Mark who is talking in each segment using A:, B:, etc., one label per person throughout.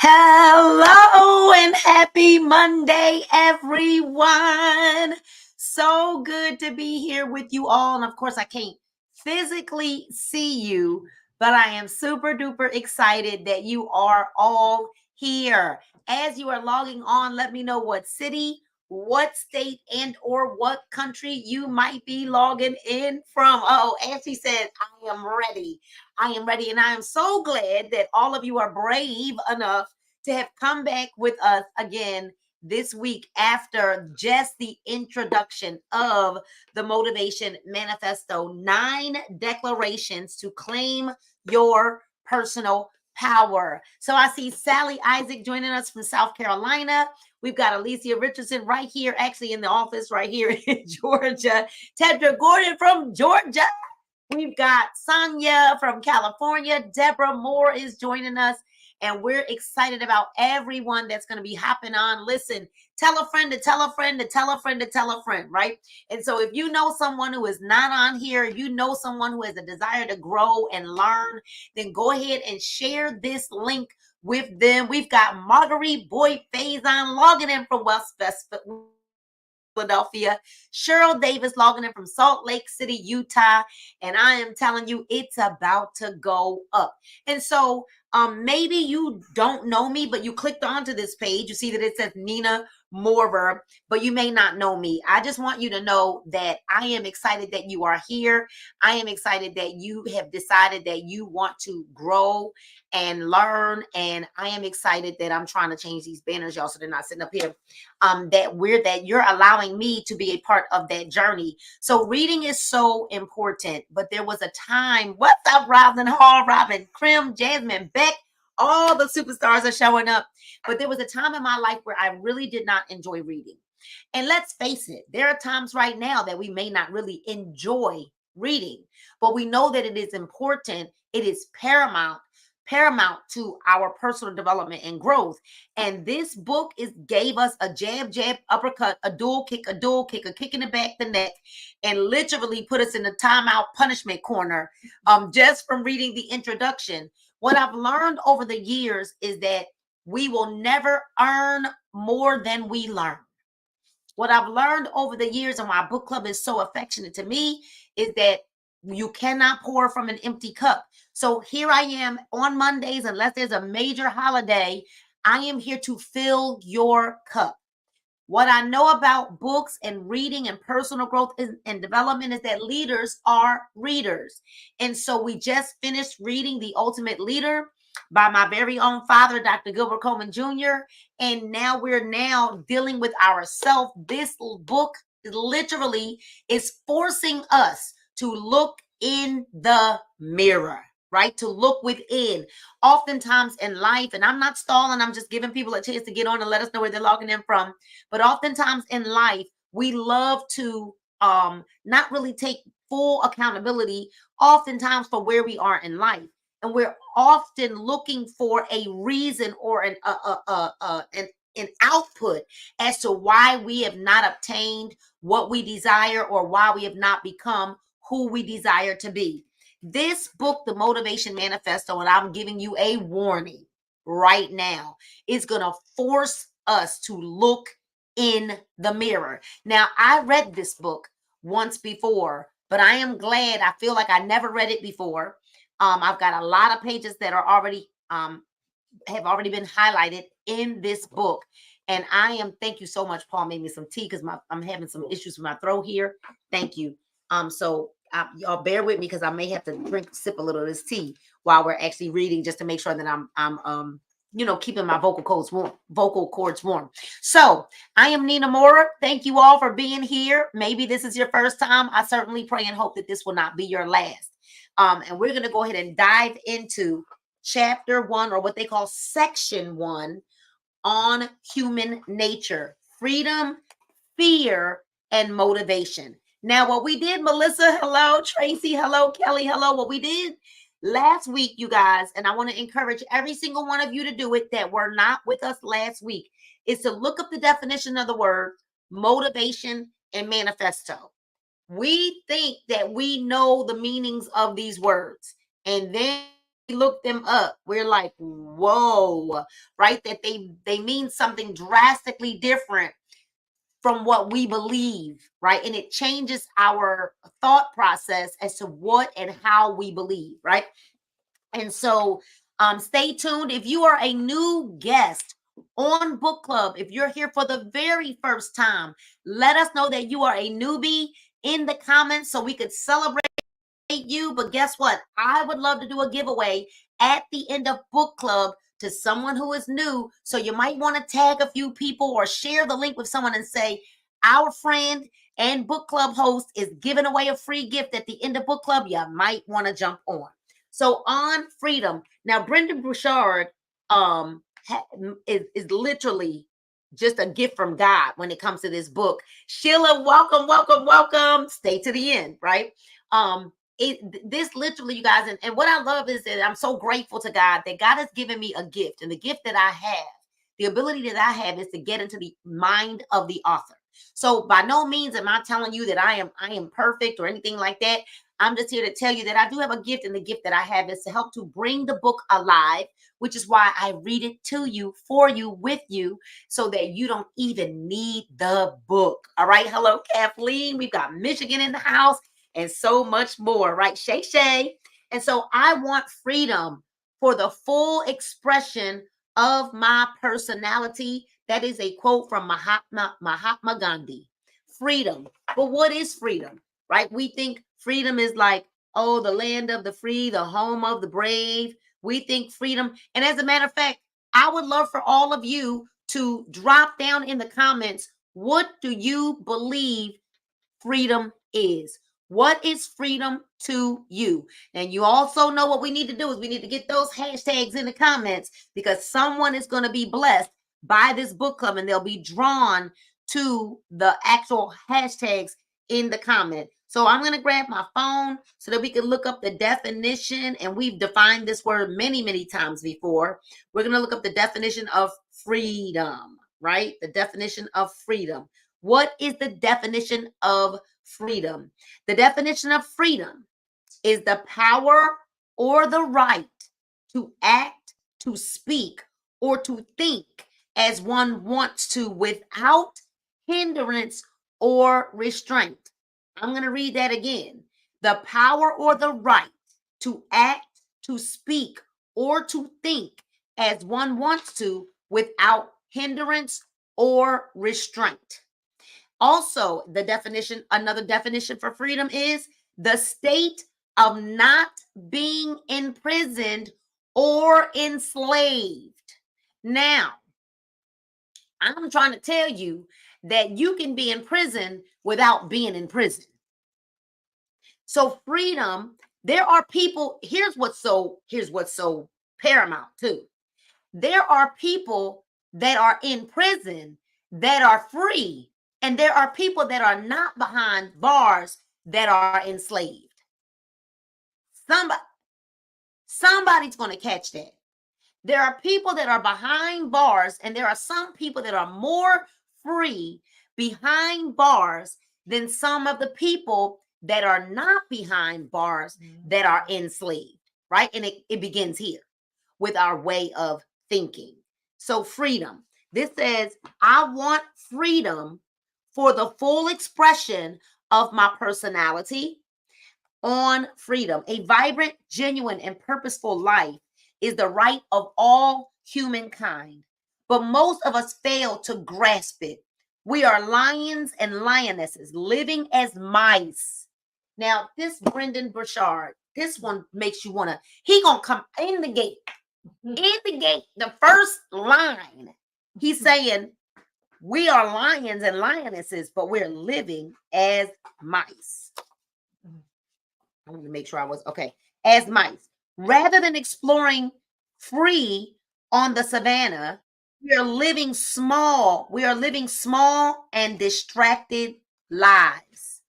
A: Hello and happy Monday, everyone. So good to be here with you all. And of course, I can't physically see you, but I am super duper excited that you are all here. As you are logging on, let me know what city, what state, and or what country you might be logging in from. Oh, Ashley says, I am ready. I am ready. And I am so glad that all of you are brave enough to have come back with us again this week after just the introduction of the Motivation Manifesto 9 declarations to claim your personal power. So I see Sally Isaac joining us from South Carolina. We've got Alicia Richardson right here, actually in the office right here in Georgia. Tedra Gordon from Georgia. We've got Sonia from California. Deborah Moore is joining us. And we're excited about everyone that's going to be hopping on. Listen, tell a friend to tell a friend to tell a friend to tell a friend, right? And so if you know someone who is not on here, if you know someone who has a desire to grow and learn, then go ahead and share this link with them. We've got Marguerite Boyd Faison logging in from West Philadelphia, Cheryl Davis logging in from Salt Lake City, Utah, and I am telling you, it's about to go up. And so maybe you don't know me, but you clicked onto this page. You see that it says Nina Morver, but you may not know me. I just want you to know that I am excited that you are here. I am excited that you have decided that you want to grow and learn. And I am excited that I'm trying to change these banners, y'all, so they're not sitting up here. That you're allowing me to be a part of that journey. So reading is so important. But there was a time. What's up, Robin Hall, Robin Krim, Jasmine Beck? All the superstars are showing up. But there was a time in my life where I really did not enjoy reading. And let's face it, there are times right now that we may not really enjoy reading, but we know that it is important. It is paramount to our personal development and growth. And this book gave us a jab, uppercut, a dual kick, a kick in the back, the neck, and literally put us in the timeout punishment corner just from reading the introduction. What I've learned over the years is that we will never earn more than we learn. What I've learned over the years and why book club is so affectionate to me is that you cannot pour from an empty cup. So here I am on Mondays, unless there's a major holiday, I am here to fill your cup. What I know about books and reading and personal growth and development is that leaders are readers. And so we just finished reading The Ultimate Leader by my very own father, Dr. Gilbert Coleman Jr. And now we're dealing with ourselves. This book literally is forcing us to look in the mirror, right? To look within. Oftentimes in life, and I'm not stalling, I'm just giving people a chance to get on and let us know where they're logging in from. But oftentimes in life, we love to not really take full accountability oftentimes for where we are in life. And we're often looking for a reason or an output as to why we have not obtained what we desire or why we have not become who we desire to be. This book, The Motivation Manifesto, and I'm giving you a warning right now, is going to force us to look in the mirror. Now, I read this book once before, but I am glad. I feel like I never read it before. I've got a lot of pages that are already have already been highlighted in this book. And thank you so much. Paul made me some tea because I'm having some issues with my throat here. Thank you. So y'all bear with me because I may have to sip a little of this tea while we're actually reading, just to make sure that I'm keeping my vocal cords warm. So I am Nina Mora. Thank you all for being here. Maybe this is your first time. I certainly pray and hope that this will not be your last. And we're going to go ahead and dive into chapter 1, or what they call section 1, on human nature, freedom, fear, and motivation. Now, what we did, Melissa, hello, Tracy, hello, Kelly, hello. What we did last week, you guys, and I want to encourage every single one of you to do it that were not with us last week, is to look up the definition of the word motivation and manifesto. We think that we know the meanings of these words, and then look them up, we're like, whoa, right? That they mean something drastically different from what we believe, right? And it changes our thought process as to what and how we believe, right? And so stay tuned. If you are a new guest on book club, if you're here for the very first time, let us know that you are a newbie in the comments so we could celebrate you. But guess what? I would love to do a giveaway at the end of book club to someone who is new. So you might want to tag a few people or share the link with someone and say, our friend and book club host is giving away a free gift at the end of book club. You might want to jump on. So on freedom. Now, Brendon Burchard is literally just a gift from God when it comes to this book. Sheila, welcome, welcome, welcome. Stay to the end, right? This literally, you guys, and what I love is that I'm so grateful to God that God has given me a gift, and the gift that I have, the ability that I have, is to get into the mind of the author. So by no means am I telling you that I am perfect or anything like that. I'm just here to tell you that I do have a gift, and the gift that I have is to help to bring the book alive, which is why I read it to you, for you, with you, so that you don't even need the book. All right. Hello, Kathleen. We've got Michigan in the house and so much more, right? Shay Shay. And so I want freedom for the full expression of my personality. That is a quote from Mahatma Gandhi. Freedom. But what is freedom, right? We think freedom is like, oh, the land of the free, the home of the brave. We think freedom. And as a matter of fact, I would love for all of you to drop down in the comments, what do you believe freedom is? What is freedom to you? And you also know what we need to do is we need to get those hashtags in the comments, because someone is going to be blessed by this book club and they'll be drawn to the actual hashtags in the comment. So I'm going to grab my phone so that we can look up the definition. And we've defined this word many, many times before. We're going to look up the definition of freedom, right? The definition of freedom. What is the definition of freedom? The definition of freedom is the power or the right to act, to speak, or to think as one wants to without hindrance or restraint. I'm going to read that again. The power or the right to act, to speak, or to think as one wants to without hindrance or restraint. Also, the definition, another definition for freedom is the state of not being imprisoned or enslaved. Now, I'm trying to tell you that you can be in prison without being in prison. So freedom, there are people, here's what's so paramount too. There are people that are in prison that are free, and there are people that are not behind bars that are enslaved. Somebody's going to catch that. There are people that are behind bars, and there are some people that are more free behind bars than some of the people that are not behind bars that are enslaved, right? And it begins here with our way of thinking. So freedom. This says, I want freedom for the full expression of my personality. On freedom, a vibrant, genuine, and purposeful life is the right of all humankind, but most of us fail to grasp it. We are lions and lionesses living as mice. Now, this Brendon Burchard, this one makes you want to, he gonna come in the gate. In the gate, the first line, he's saying, we are lions and lionesses, but we're living as mice. I want to make sure I was okay. As mice, rather than exploring free on the savannah, we are living small. We are living small and distracted lives.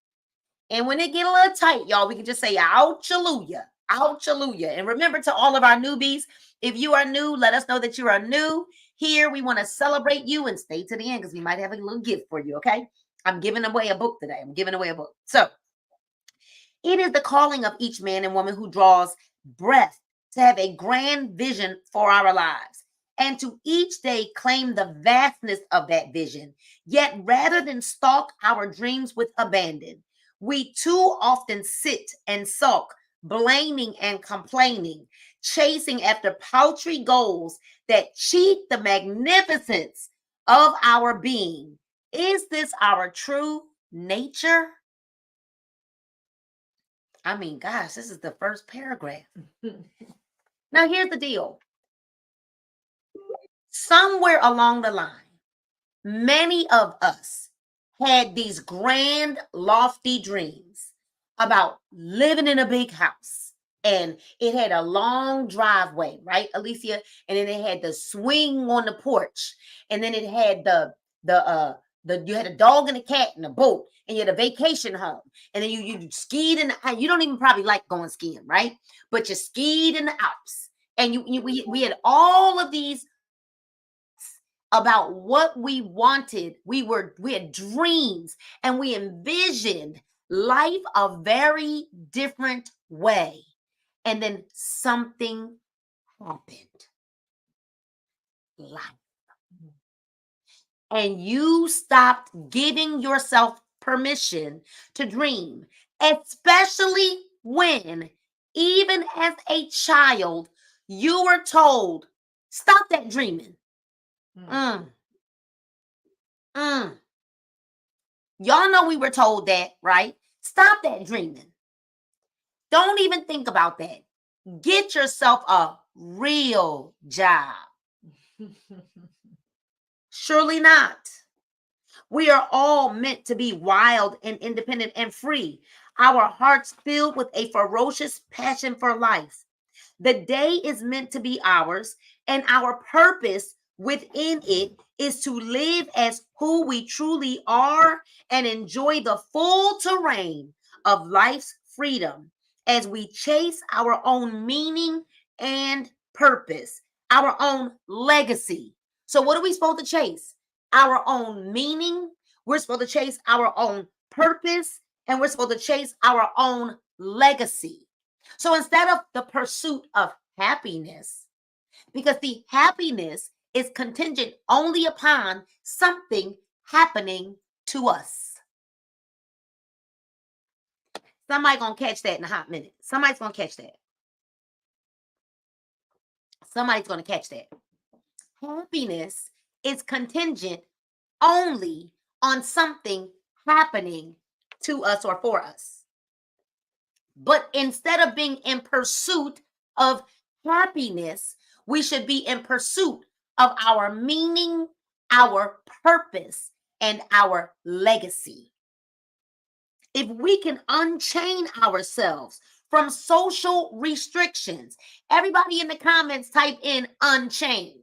A: And when it get a little tight, y'all, we can just say, ouch-a-luya, ouch-a-luya. And remember, to all of our newbies, if you are new, let us know that you are new here. We want to celebrate you, and stay to the end because we might have a little gift for you, okay? I'm giving away a book today. I'm giving away a book. So, it is the calling of each man and woman who draws breath to have a grand vision for our lives, and to each day claim the vastness of that vision. Yet, rather than stalk our dreams with abandon, we too often sit and sulk, blaming and complaining, chasing after paltry goals that cheat the magnificence of our being. Is this our true nature? I mean, gosh, this is the first paragraph. Now, here's the deal. Somewhere along the line, many of us had these grand, lofty dreams about living in a big house. And it had a long driveway, right, Alicia? And then it had the swing on the porch. And then it had the you had a dog and a cat and a boat, and you had a vacation home. And then you skied in you don't even probably like going skiing, right? But you skied in the Alps. And we had all of these about what we wanted. We had dreams, and we envisioned life a very different way. And then something happened. Life. And you stopped giving yourself permission to dream, especially when, even as a child, you were told, stop that dreaming. Mm. Y'all know we were told that, right? Stop that dreaming. Don't even think about that. Get yourself a real job. Surely not. We are all meant to be wild and independent and free. Our hearts filled with a ferocious passion for life. The day is meant to be ours, and our purpose within it is to live as who we truly are and enjoy the full terrain of life's freedom as we chase our own meaning and purpose, our own legacy. So, what are we supposed to chase? Our own meaning. We're supposed to chase our own purpose, and we're supposed to chase our own legacy. So instead of the pursuit of happiness, because the happiness is contingent only upon something happening to us. Somebody's gonna catch that in a hot minute. Somebody's gonna catch that. Somebody's gonna catch that. Happiness is contingent only on something happening to us or for us. But instead of being in pursuit of happiness, we should be in pursuit of our meaning, our purpose, and our legacy. If we can unchain ourselves from social restrictions, everybody in the comments type in unchain.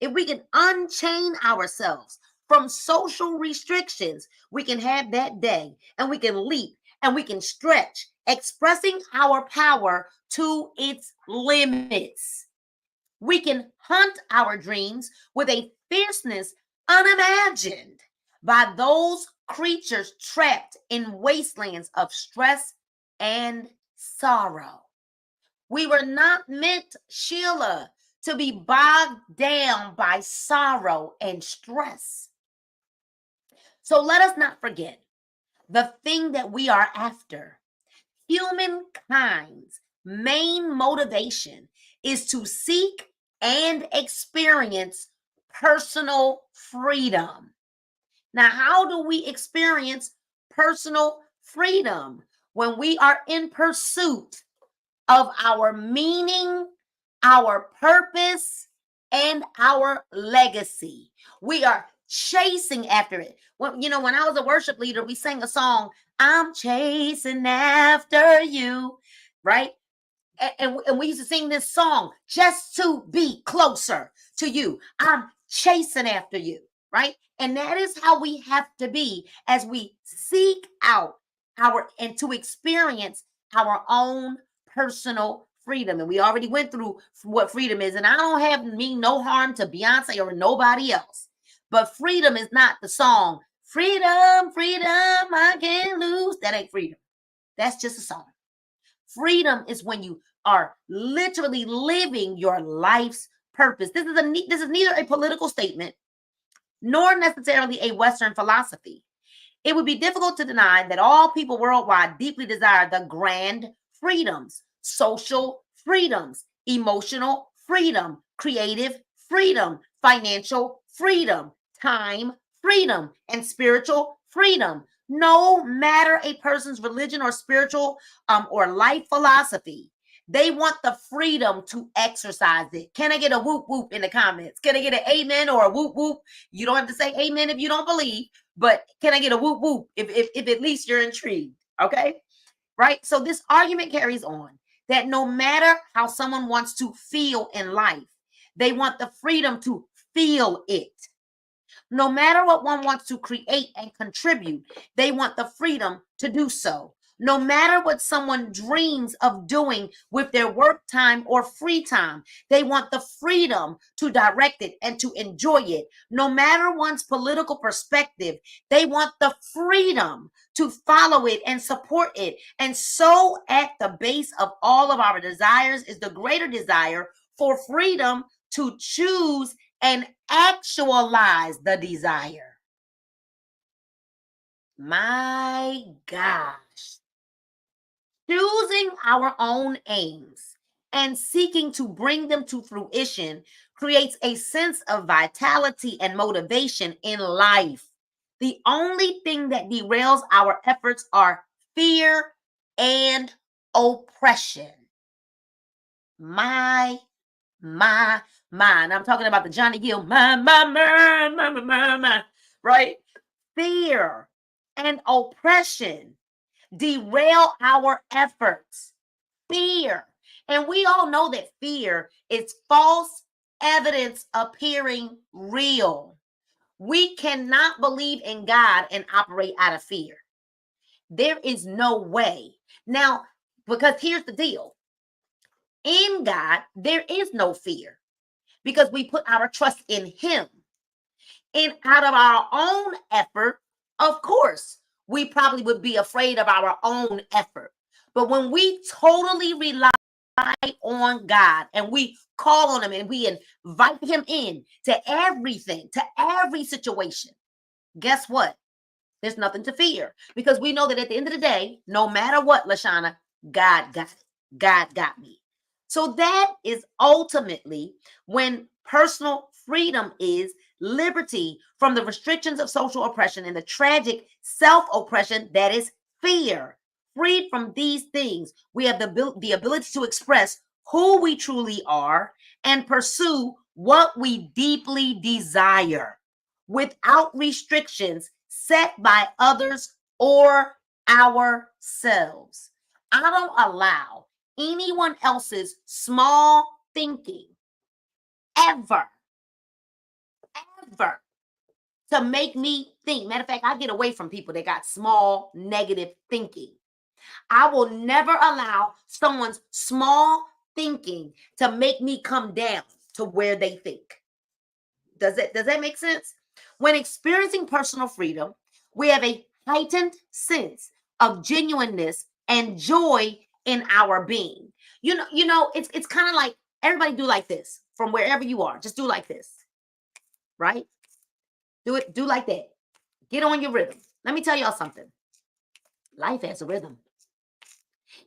A: If we can unchain ourselves from social restrictions, we can have that day, and we can leap, and we can stretch, expressing our power to its limits. We can hunt our dreams with a fierceness unimagined by those creatures trapped in wastelands of stress and sorrow. We were not meant, Sheila, to be bogged down by sorrow and stress. So let us not forget the thing that we are after. Humankind's main motivation is to seek and experience personal freedom. Now, how do we experience personal freedom? When we are in pursuit of our meaning, our purpose, and our legacy. We are chasing after it. When I was a worship leader, we sang a song, I'm chasing after you, right? And we used to sing this song just to be closer to you. I'm chasing after you, right? And that is how we have to be as we seek out and to experience our own personal freedom. And we already went through what freedom is. And I don't mean no harm to Beyonce or nobody else. But freedom is not the song, freedom, freedom, I can't lose. That ain't freedom. That's just a song. Freedom is when you are literally living your life's purpose. This is neither a political statement nor necessarily a Western philosophy. It would be difficult to deny that all people worldwide deeply desire the grand freedoms, social freedoms, emotional freedom, creative freedom, financial freedom, time freedom, and spiritual freedom. No matter a person's religion or spiritual or life philosophy, they want the freedom to exercise it. Can I get a whoop whoop in the comments? Can I get an amen or a whoop whoop? You don't have to say amen if you don't believe, but can I get a whoop whoop if at least you're intrigued? Okay. Right. So this argument carries on that no matter how someone wants to feel in life, they want the freedom to feel it. No matter what one wants to create and contribute, they want the freedom to do so. No matter what someone dreams of doing with their work time or free time, they want the freedom to direct it and to enjoy it. No matter one's political perspective, they want the freedom to follow it and support it. And so at the base of all of our desires is the greater desire for freedom to choose and actualize the desire. My gosh. Choosing our own aims and seeking to bring them to fruition creates a sense of vitality and motivation in life. The only thing that derails our efforts are fear and oppression. My mind. I'm talking about the Johnny Gill, my, right? Fear and oppression derail our efforts. Fear. And we all know that fear is false evidence appearing real. We cannot believe in God and operate out of fear. There is no way. Now, because here's the deal. In God, there is no fear because we put our trust in Him. And out of our own effort, of course, we probably would be afraid of our own effort. But when we totally rely on God and we call on Him and we invite Him in to everything, to every situation, guess what? There's nothing to fear because we know that at the end of the day, no matter what, Lashana, God got it. God got me. So that is ultimately when personal freedom is liberty from the restrictions of social oppression and the tragic self-oppression that is fear. Freed from these things, we have the ability to express who we truly are and pursue what we deeply desire without restrictions set by others or ourselves. I don't allow anyone else's small thinking ever to make me think. Matter of fact, I get away from people that got small negative thinking. I will never allow someone's small thinking to make me come down to where they think. Does that make sense? When experiencing personal freedom, we have a heightened sense of genuineness and joy in our being. It's kind of like everybody do like this from wherever you are. Just do like this, right? Do like that. Get on your rhythm. Let me tell y'all something. Life has a rhythm.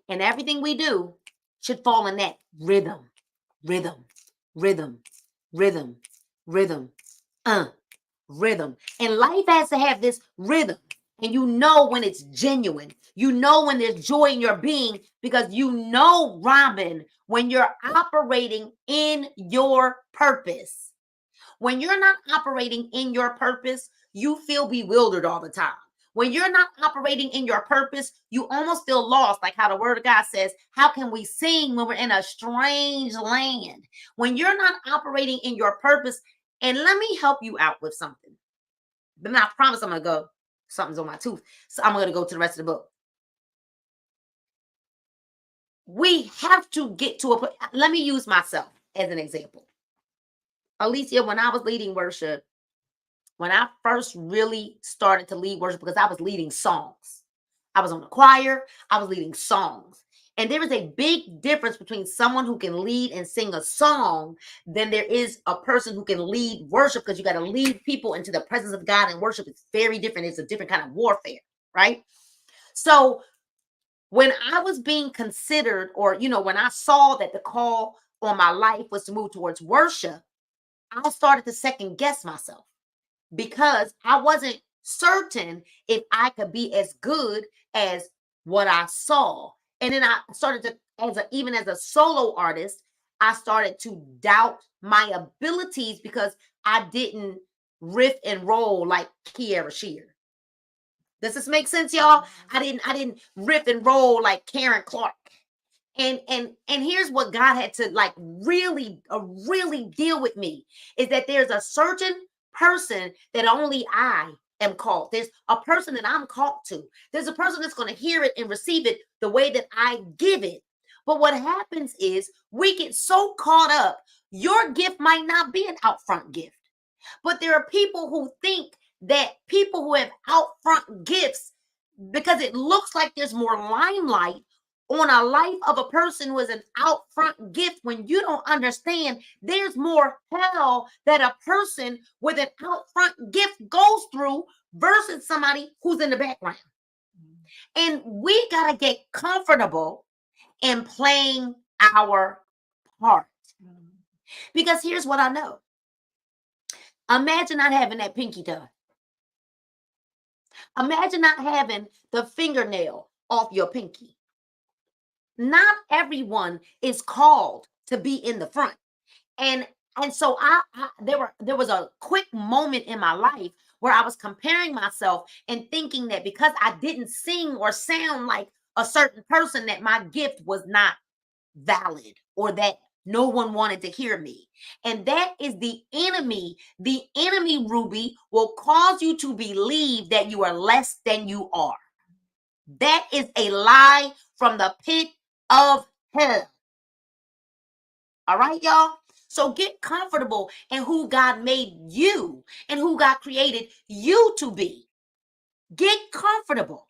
A: And everything we do should fall in that rhythm, rhythm, rhythm, rhythm, rhythm, rhythm. And life has to have this rhythm. And you know when it's genuine. You know when there's joy in your being because you know, Robin, when you're operating in your purpose. When you're not operating in your purpose, you feel bewildered all the time. When you're not operating in your purpose, you almost feel lost, like how the word of God says, how can we sing when we're in a strange land? When you're not operating in your purpose, and let me help you out with something. But I promise I'm going to go, something's on my tooth, so I'm going to go to the rest of the book. We have to get to a point. Let me use myself as an example. Alicia, when I was leading worship, when I first really started to lead worship, because I was leading songs. I was on the choir, I was leading songs. And there is a big difference between someone who can lead and sing a song than there is a person who can lead worship, because you got to lead people into the presence of God, and worship is very different. It's a different kind of warfare, right? So when I was being considered, or, when I saw that the call on my life was to move towards worship, I started to second guess myself, because I wasn't certain if I could be as good as what I saw. And then I started to, even as a solo artist, I started to doubt my abilities because I didn't riff and roll like Kiara Shear. Does this make sense, y'all? I didn't riff and roll like Karen Clark. And here's what God had to like really deal with me, is that there's a certain person that only I am called. There's a person that I'm called to. There's a person that's going to hear it and receive it the way that I give it. But what happens is we get so caught up. Your gift might not be an out front gift, but there are people who think that people who have out front gifts, because it looks like there's more limelight on a life of a person who is an out front gift, when you don't understand there's more hell that a person with an out front gift goes through versus somebody who's in the background. And we got to get comfortable in playing our part. Because here's what I know. Imagine not having that pinky done. Imagine not having the fingernail off your pinky. Not everyone is called to be in the front. And so there was a quick moment in my life where I was comparing myself and thinking that because I didn't sing or sound like a certain person, that my gift was not valid, or that no one wanted to hear me. And that is the enemy. The enemy, Ruby, will cause you to believe that you are less than you are. That is a lie from the pit of hell. All right, y'all? So get comfortable in who God made you and who God created you to be. Get comfortable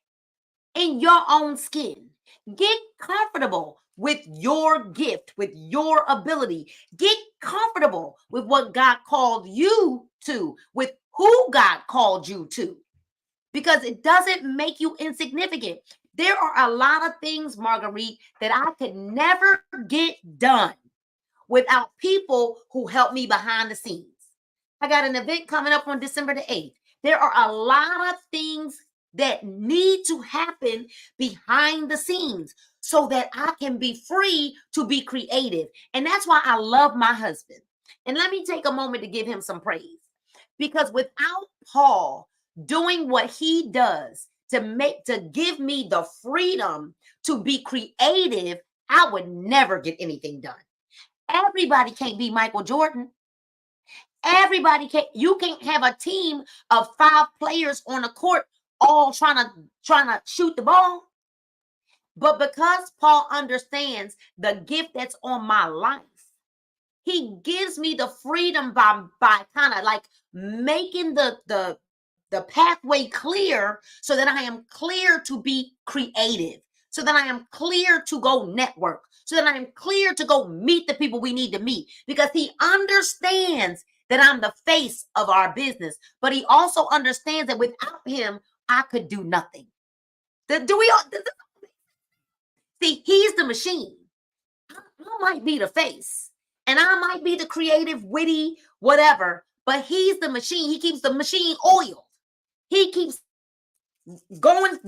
A: in your own skin. Get comfortable with your gift, with your ability. Get comfortable with what God called you to, with who God called you to, because it doesn't make you insignificant. There are a lot of things, Marguerite, that I could never get done without people who help me behind the scenes. I got an event coming up on December the 8th. There are a lot of things that need to happen behind the scenes so that I can be free to be creative. And that's why I love my husband. And let me take a moment to give him some praise, because without Paul doing what he does to give me the freedom to be creative, I would never get anything done. Everybody can't be Michael Jordan. Everybody can't. You can't have a team of 5 players on the court all trying to shoot the ball. But because Paul understands the gift that's on my life, he gives me the freedom by kind of like making the pathway clear, so that I am clear to be creative, so that I am clear to go network, so that I am clear to go meet the people we need to meet, because he understands that I'm the face of our business, but he also understands that without him, I could do nothing. Do we all see? He's the machine. I might be the face, and I might be the creative, witty, whatever, but he's the machine. He keeps the machine oiled. He keeps going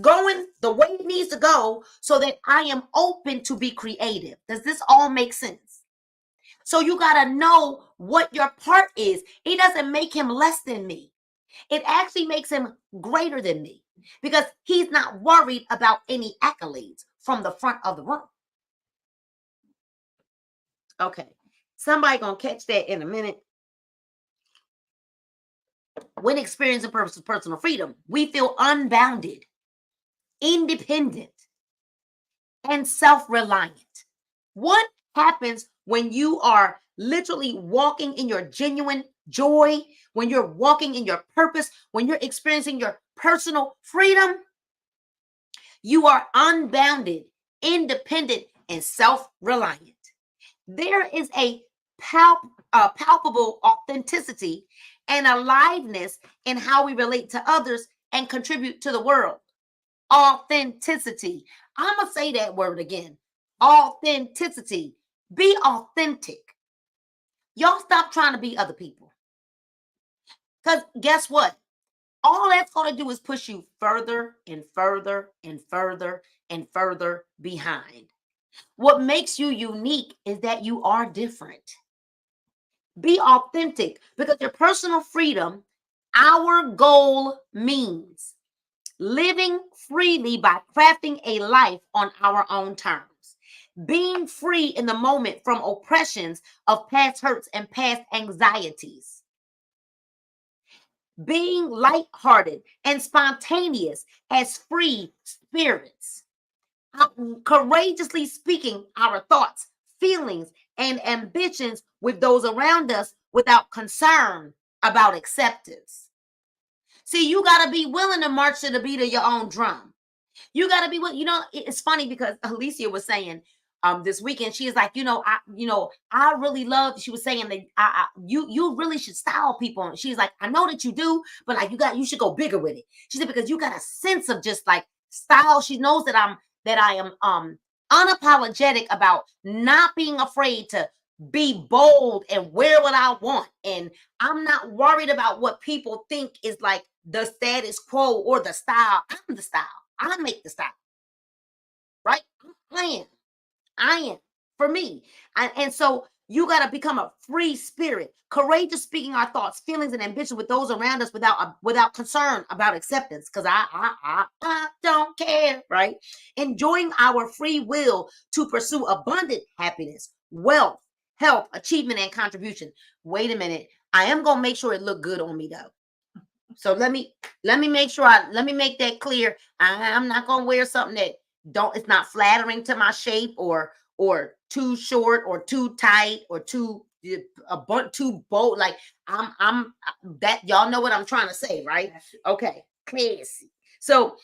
A: the way it needs to go, so that I am open to be creative. Does this all make sense? So you got to know what your part is. It doesn't make him less than me. It actually makes him greater than me, because he's not worried about any accolades from the front of the room. Okay. Somebody gonna catch that in a minute. When experiencing personal freedom, we feel unbounded, independent, and self-reliant. What happens when you are literally walking in your genuine joy, when you're walking in your purpose, when you're experiencing your personal freedom? You are unbounded, independent, and self-reliant. There is a palpable authenticity and aliveness in how we relate to others and contribute to the world. Authenticity. I'm going to say that word again. Authenticity. Be authentic. Y'all stop trying to be other people. Because guess what? All that's going to do is push you further and further and further and further behind. What makes you unique is that you are different. Be authentic, because your personal freedom, our goal means living freely by crafting a life on our own terms, being free in the moment from oppressions of past hurts and past anxieties, being lighthearted and spontaneous as free spirits, courageously speaking our thoughts, feelings, and ambitions with those around us without concern about acceptance. See, you got to be willing to march to the beat of your own drum. You got to be willing. It's funny because Alicia was saying this weekend, she is like, I really love, she was saying that you really should style people. And she's like, I know that you do, but like you should go bigger with it. She said, because you got a sense of just like style. She knows that I am unapologetic about not being afraid to be bold and wear what I want. And I'm not worried about what people think is like the status quo or the style. I'm the style. I make the style. Right? I am for me. And so you got to become a free spirit, courageous speaking our thoughts, feelings, and ambition with those around us without concern about acceptance. Because I don't care, right? Enjoying our free will to pursue abundant happiness, wealth, health, achievement, and contribution. Wait a minute. I am gonna make sure it look good on me though. So let me make sure let me make that clear. I'm not gonna wear something that it's not flattering to my shape or too short or too tight or too bold. Like I'm that y'all know what I'm trying to say, right? Okay, classy. So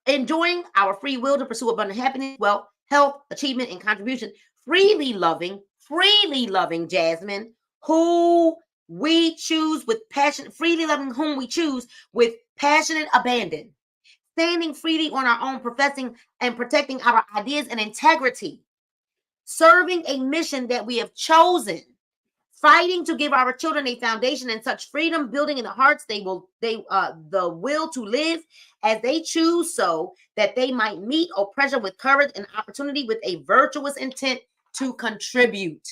A: enjoying our free will to pursue abundant happiness, wealth, health, achievement, and contribution. Freely loving Jasmine, who we choose with passion, freely loving whom we choose with passionate abandon, standing freely on our own, professing and protecting our ideas and integrity, serving a mission that we have chosen, fighting to give our children a foundation and such freedom, building in the hearts the will to live as they choose, so that they might meet oppression with courage and opportunity, with a virtuous intent to contribute.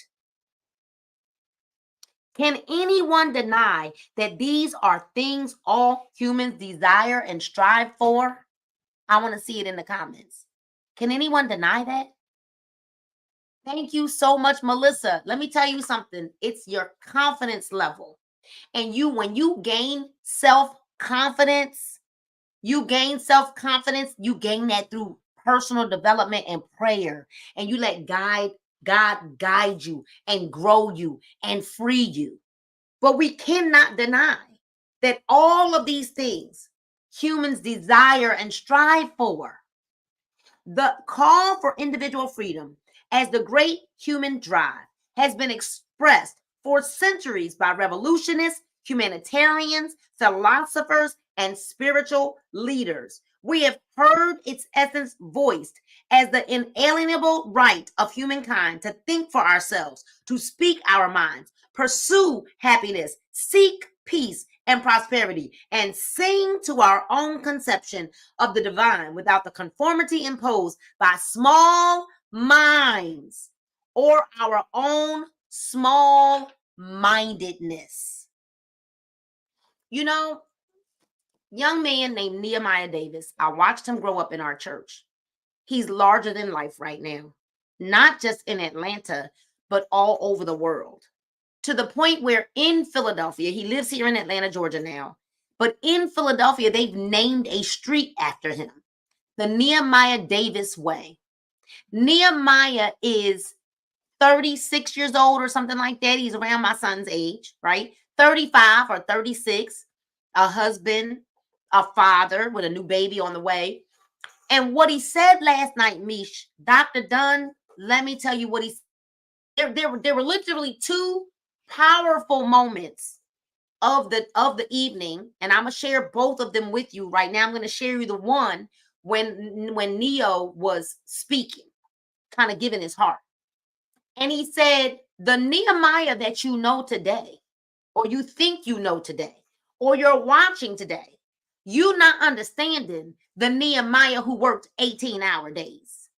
A: Can anyone deny that these are things all humans desire and strive for? I want to see it in the comments. Can anyone deny that? Thank you so much, Melissa. Let me tell you something. It's your confidence level. And when you gain self-confidence, you gain that through personal development and prayer. And you let God guide you and grow you and free you. But we cannot deny that all of these things humans desire and strive for. The call for individual freedom as the great human drive has been expressed for centuries by revolutionists, humanitarians, philosophers, and spiritual leaders. We have heard its essence voiced as the inalienable right of humankind to think for ourselves, to speak our minds, pursue happiness, seek peace and prosperity, and sing to our own conception of the divine without the conformity imposed by small minds or our own small mindedness. Young man named Nehemiah Davis, I watched him grow up in our church. He's larger than life right now, not just in Atlanta, but all over the world. To the point where in Philadelphia, he lives here in Atlanta, Georgia now, but in Philadelphia, they've named a street after him, the Nehemiah Davis Way. Nehemiah is 36 years old or something like that. He's around my son's age, right? 35 or 36, a husband, a father with a new baby on the way. And what he said last night, Mish, Dr. Dunn, let me tell you what he said. There were literally two powerful moments of the evening, and I'm gonna share both of them with you right now. I'm gonna share you the one when Neo was speaking, kind of giving his heart. And he said, the Nehemiah that you know today, or you think you know today, or you're watching today, you not understanding the Nehemiah who worked 18-hour days.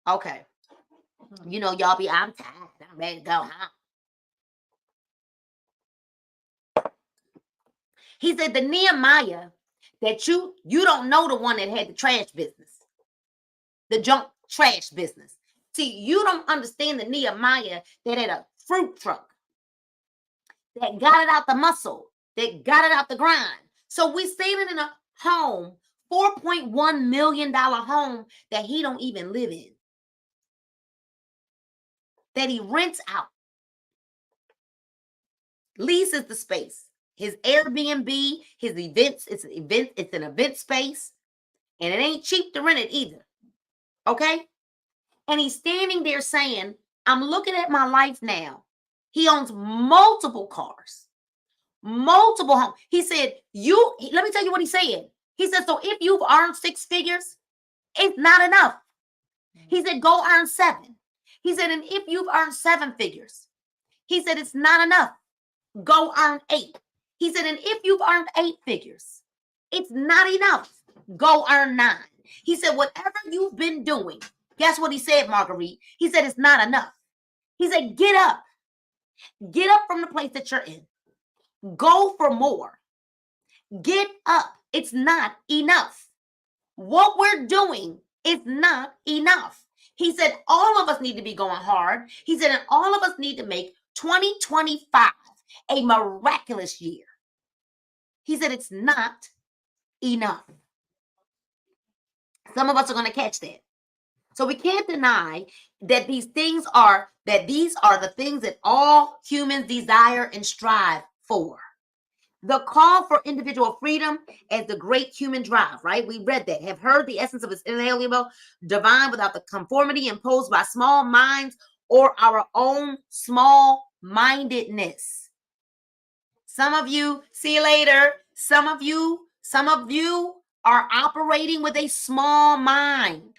A: Okay. You know, y'all be, I'm tired. I'm ready to go home. He said, the Nehemiah that you don't know, the one that had the trash business, the junk trash business. See, you don't understand the Nehemiah that had a fruit truck, that got it out the muscle, that got it out the grind. So we staying in a home, $4.1 million home that he don't even live in, that he rents out, leases the space. His Airbnb, his events, it's an event space, and it ain't cheap to rent it either. Okay? And he's standing there saying, I'm looking at my life now. He owns multiple cars, multiple homes. He said, let me tell you what he said. He said, so if you've earned 6 figures, it's not enough. He said, go earn 7. He said, and if you've earned 7 figures, he said, it's not enough. Go earn 8. He said, and if you've earned 8 figures, it's not enough. Go earn 9. He said, whatever you've been doing, guess what he said, Marguerite? He said, it's not enough. He said, get up. Get up from the place that you're in. Go for more. Get up. It's not enough. What we're doing is not enough. He said, all of us need to be going hard. He said, and all of us need to make 2025 a miraculous year. He said, it's not enough. Some of us are going to catch that. So we can't deny that these are the things that all humans desire and strive for. The call for individual freedom as the great human drive, right? We read that, have heard the essence of its inalienable divine without the conformity imposed by small minds or our own small-mindedness. Some of you, see you later. Some of you are operating with a small mind.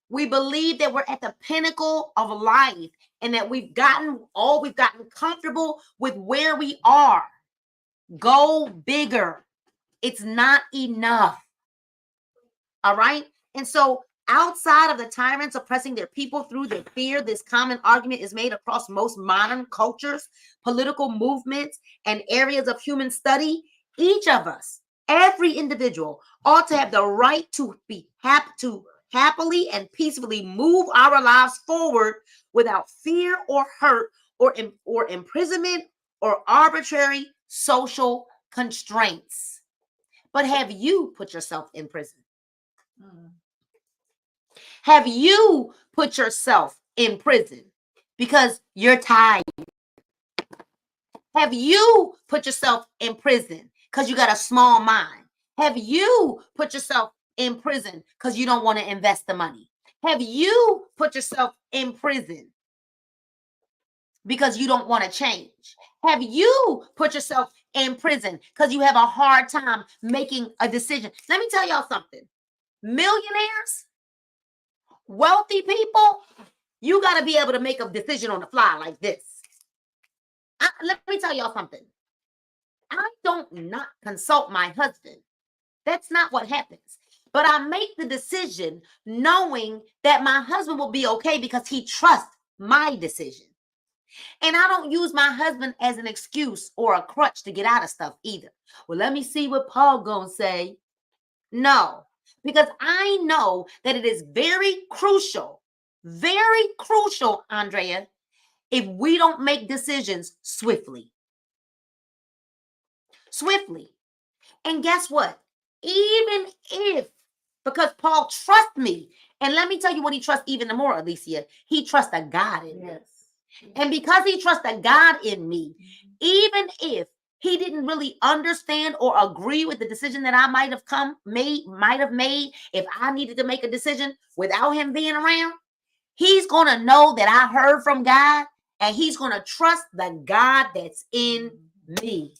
A: We believe that we're at the pinnacle of life and that we've gotten comfortable with where we are. Go bigger. It's not enough. All right. And so outside of the tyrants oppressing their people through their fear, this common argument is made across most modern cultures, political movements, and areas of human study. Each of us, every individual, ought to have the right to happily and peacefully move our lives forward without fear or hurt or imprisonment or arbitrary social constraints. But have you put yourself in prison? Have you put yourself in prison because you're tired? Have you put yourself in prison because you got a small mind? Have you put yourself in prison because you don't want to invest the money? Have you put yourself in prison because you don't want to change? Have you put yourself in prison because you have a hard time making a decision? Let me tell y'all something. Millionaires, wealthy people, you got to be able to make a decision on the fly like this. Let me tell y'all something. I don't not consult my husband. That's not what happens. But I make the decision knowing that my husband will be okay because he trusts my decision. And I don't use my husband as an excuse or a crutch to get out of stuff either. Well, let me see what Paul gonna say. No, because I know that it is very crucial, Andrea, if we don't make decisions swiftly. And guess what? Even if, because Paul trusts me, and let me tell you what he trusts even more, Alicia. He trusts a God in me. And because he trusts a God in me, even if He didn't really understand or agree with the decision that I might have made if I needed to make a decision without him being around. He's going to know that I heard from God, and he's going to trust the God that's in me.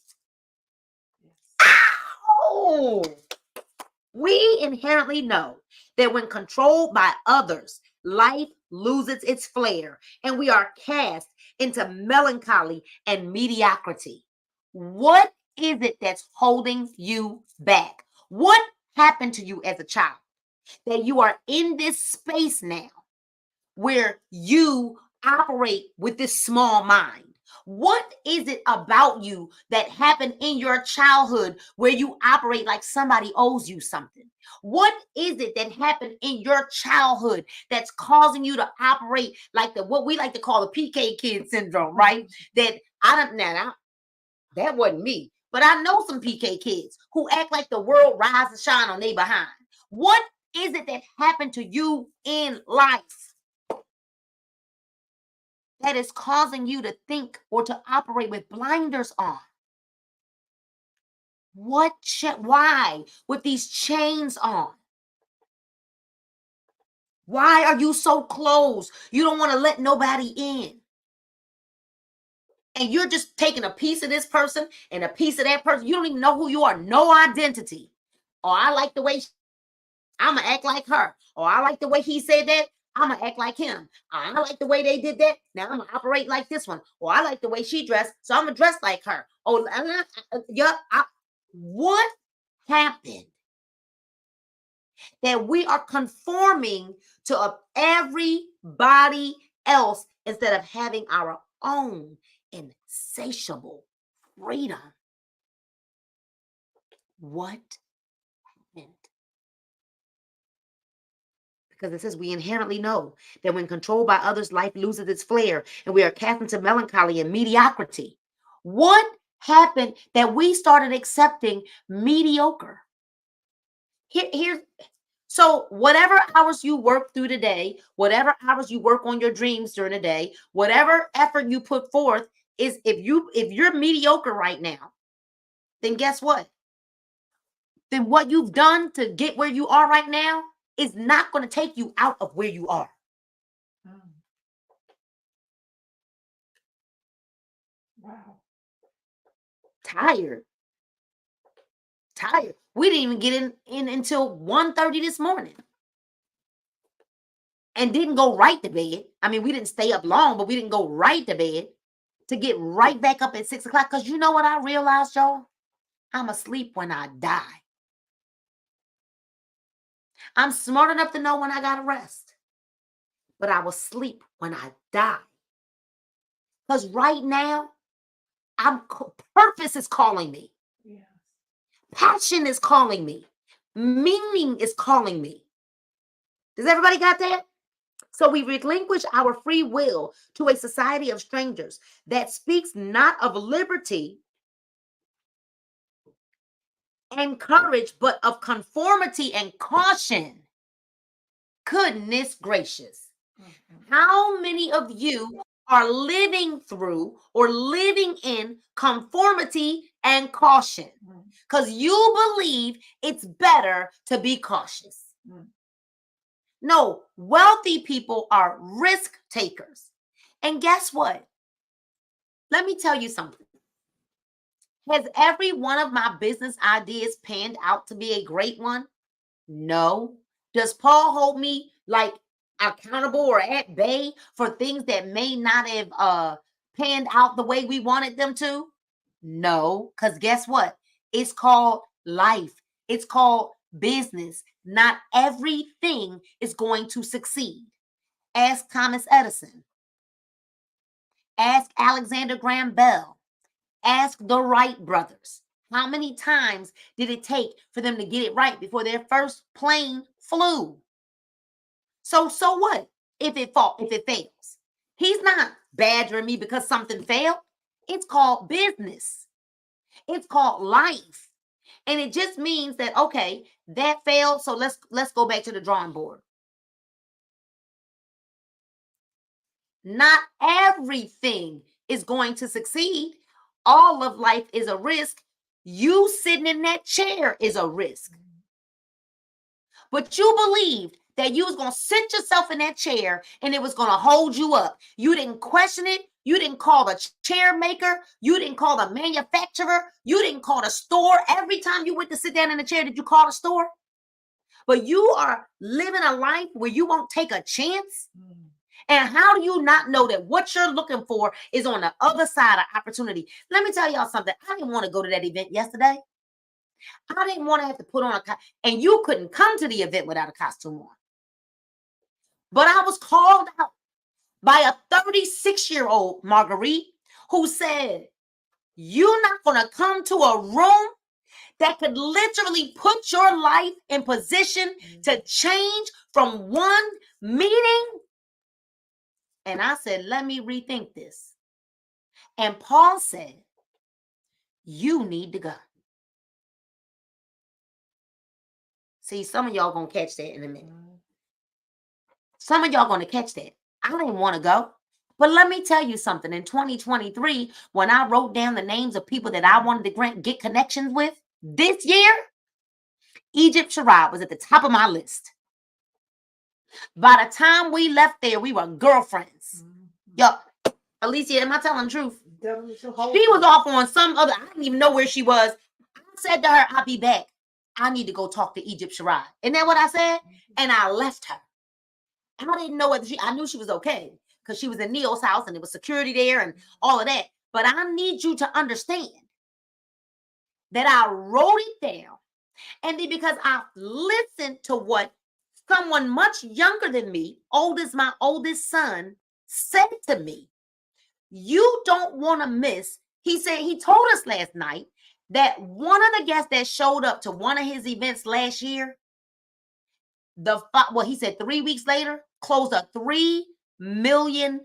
A: Ow! We inherently know that when controlled by others, life loses its flair and we are cast into melancholy and mediocrity. What is it that's holding you back? What happened to you as a child that you are in this space now where you operate with this small mind? What is it about you that happened in your childhood where you operate like somebody owes you something? What is it that happened in your childhood that's causing you to operate like what we like to call the PK kid syndrome, right? That that wasn't me, but I know some PK kids who act like the world rise and shine on their behind. What is it that happened to you in life that is causing you to think or to operate with blinders on? Why with these chains on? Why are you so close? You don't want to let nobody in. And you're just taking a piece of this person and a piece of that person. You don't even know who you are. No identity. Or I like the way I'm going to act like her. Or I like the way he said that. I'm going to act like him. I like the way they did that. Now I'm going to operate like this one. Or I like the way she dressed. So I'm going to dress like her. Oh, yeah. What happened? That we are conforming to everybody else instead of having our own insatiable freedom. What happened? Because it says we inherently know that when controlled by others, life loses its flair and we are cast into melancholy and mediocrity. What happened that we started accepting mediocre? So whatever hours you work through the day, whatever hours you work on your dreams during the day, whatever effort you put forth is if you're mediocre right now, then guess what? Then what you've done to get where you are right now is not going to take you out of where you are. Wow. Tired. We didn't even get in until 1:30 this morning. And didn't go right to bed. I mean, we didn't stay up long, but we didn't go right to bed to get right back up at 6 o'clock. Because you know what I realized, y'all? I'm asleep when I die. I'm smart enough to know when I gotta rest. But I will sleep when I die. Because right now, purpose is calling me. Yes. Passion is calling me. Meaning is calling me. Does everybody got that? So we relinquish our free will to a society of strangers that speaks not of liberty and courage, but of conformity and caution. Goodness gracious. Mm-hmm. How many of you are living through or living in conformity and caution? Because you believe it's better to be cautious. Mm-hmm. No, wealthy people are risk takers. And guess what? Let me tell you something. Has every one of my business ideas panned out to be a great one? No. Does Paul hold me like accountable or at bay for things that may not have panned out the way we wanted them to? No, because guess what? It's called life. It's called business. Not everything is going to succeed. Ask Thomas Edison. Ask Alexander Graham Bell. Ask the Wright brothers. How many times did it take for them to get it right before their first plane flew? So what if it fails? He's not badgering me because something failed. It's called business. It's called life. And it just means that, okay, that failed. So let's go back to the drawing board. Not everything is going to succeed. all of life is a risk. You sitting in that chair is a risk. But you believed that you was going to sit yourself in that chair and it was going to hold you up. You didn't question it. You didn't call the chair maker. You didn't call the manufacturer. You didn't call the store. Every time you went to sit down in the chair, did you call the store? But you are living a life where you won't take a chance. And how do you not know that what you're looking for is on the other side of opportunity? Let me tell y'all something. I didn't want to go to that event yesterday. I didn't want to have to put on a costume. And you couldn't come to the event without a costume on. But I was called out by a 36-year-old Marguerite who said, you're not going to come to a room that could literally put your life in position to change from one meeting. And I said, let me rethink this. And Paul said, you need to go. See, some of y'all going to catch that in a minute. Some of y'all going to catch that. I didn't want to go. But let me tell you something. In 2023, when I wrote down the names of people that I wanted to get connections with this year, Egypt Sherrod was at the top of my list. By the time we left there, we were girlfriends. Yo, Alicia, am I telling the truth? She was off on some other, I didn't even know where she was. I said to her, I'll be back. I need to go talk to Egypt Sherrod. Isn't that what I said? And I left her. I didn't know whether I knew she was okay because she was in Neo's house and there was security there and all of that. But I need you to understand that I wrote it down. And then because I listened to what someone much younger than me, my oldest son, said to me, you don't want to miss. He told us last night that one of the guests that showed up to one of his events last year, he said 3 weeks later, closed a $3 million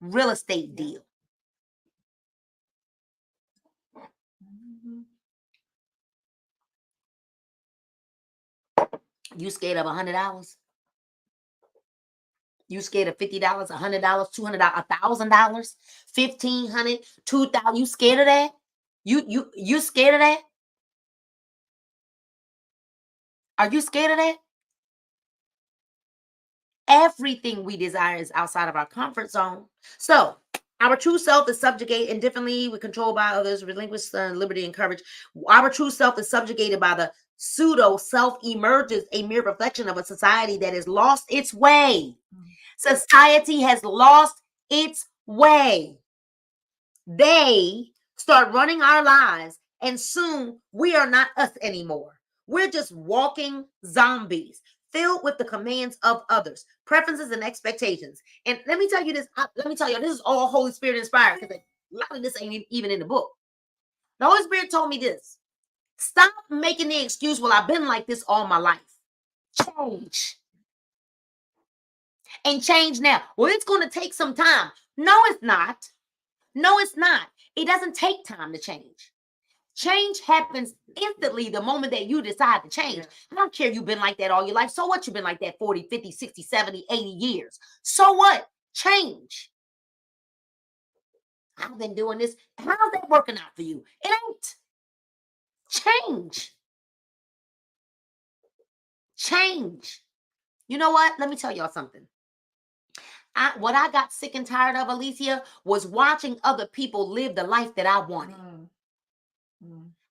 A: real estate deal. You scared of $100? You scared of $50, $100, $200, $1,000, $1,500, $2,000? You scared of that? You scared of that? Are you scared of that? Everything we desire is outside of our comfort zone. So our true self is subjugated indifferently. We're controlled by others, relinquish liberty and courage. Our true self is subjugated by the pseudo self, emerges a mere reflection of a society that has lost its way. Society has lost its way. They start running our lives, and soon we are not us anymore. We're just walking zombies, filled with the commands of others, preferences and expectations. And let me tell you this. This is all Holy Spirit inspired, because a lot of this ain't even in the book. The Holy Spirit told me this. Stop making the excuse, well, I've been like this all my life. Change. And change now. Well, it's going to take some time. No, it's not. No, it's not. It doesn't take time to change. Change happens instantly the moment that you decide to change. I don't care if you've been like that all your life. So what? You've been like that 40, 50, 60, 70, 80 years. So what? Change. I've been doing this. How's that working out for you? It ain't. Change. Change. You know what? Let me tell y'all something. What I got sick and tired of, Alicia, was watching other people live the life that I wanted.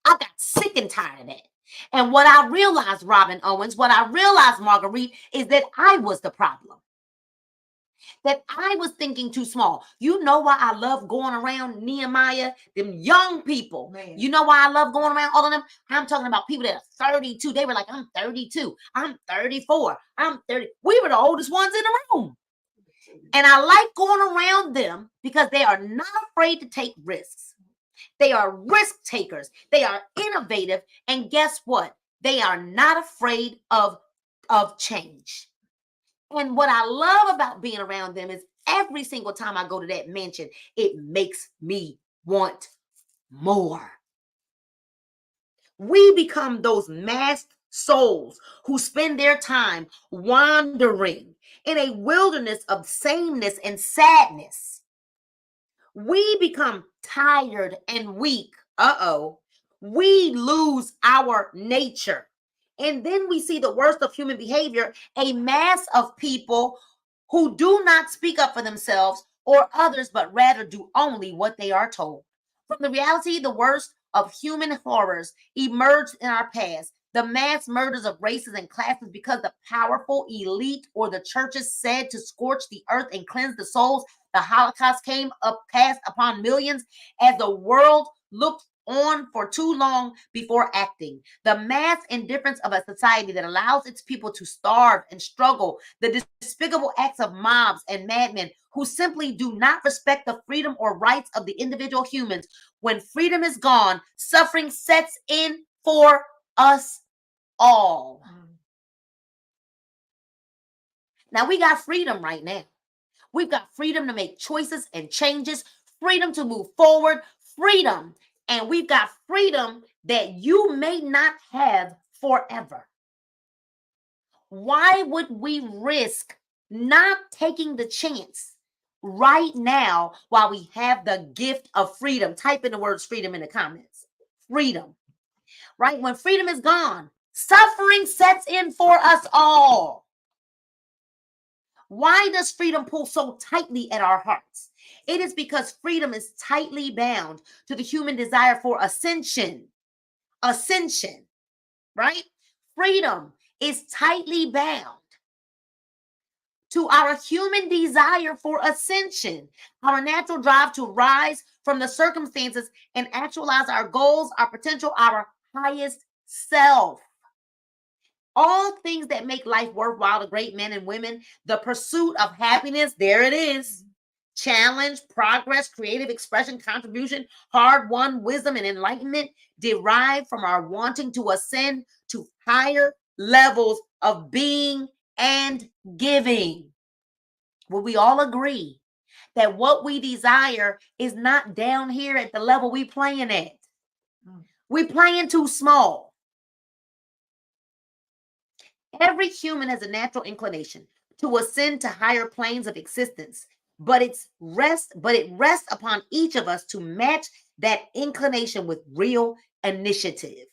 A: I got sick and tired of that. And what I realized, Robin Owens, what I realized, Marguerite, is that I was the problem. That I was thinking too small. You know why I love going around Nehemiah, them young people. Man. You know why I love going around all of them? I'm talking about people that are 32. They were like, I'm 32. I'm 34. I'm 30. We were the oldest ones in the room. And I like going around them because they are not afraid to take risks. They are risk takers. They are innovative. And guess what? They are not afraid of change. And what I love about being around them is every single time I go to that mansion, it makes me want more. We become those masked souls who spend their time wandering in a wilderness of sameness and sadness. we become tired and weak. We lose our nature. And then we see the worst of human behavior, a mass of people who do not speak up for themselves or others, but rather do only what they are told. From the reality, the worst of human horrors emerged in our past. The mass murders of races and classes because the powerful elite or the churches said to scorch the earth and cleanse the souls. The Holocaust came up cast upon millions as the world looked on for too long before acting. The mass indifference of a society that allows its people to starve and struggle, the despicable acts of mobs and madmen who simply do not respect the freedom or rights of the individual humans. When freedom is gone, suffering sets in for us all. Now we got freedom right now. We've got freedom to make choices and changes, freedom to move forward, freedom. And we've got freedom that you may not have forever. Why would we risk not taking the chance right now while we have the gift of freedom? Type in the words freedom in the comments. Freedom. Right? When freedom is gone, suffering sets in for us all. Why does freedom pull so tightly at our hearts? It is because freedom is tightly bound to the human desire for ascension. Ascension, right? Freedom is tightly bound to our human desire for ascension, our natural drive to rise from the circumstances and actualize our goals, our potential, our highest self. All things that make life worthwhile to great men and women, the pursuit of happiness, there it is. Challenge, progress, creative expression, contribution, hard-won wisdom, and enlightenment derive from our wanting to ascend to higher levels of being and giving. Will we all agree that what we desire is not down here at the level we playing at? We playing too small. Every human has a natural inclination to ascend to higher planes of existence, but it rests upon each of us to match that inclination with real initiative.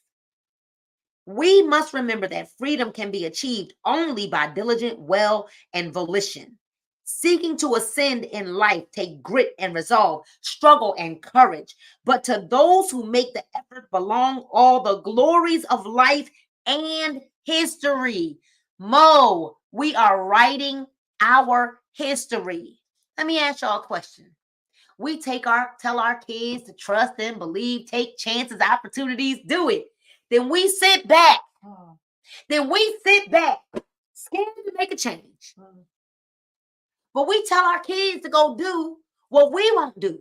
A: We must remember that freedom can be achieved only by diligent will and volition. Seeking to ascend in life take grit and resolve, struggle and courage. But to those who make the effort belong all the glories of life and history. Mo, we are writing our history. Let me ask y'all a question. We tell our kids to trust and believe, take chances, opportunities, do it. Then we sit back. Scared to make a change. But we tell our kids to go do what we won't do.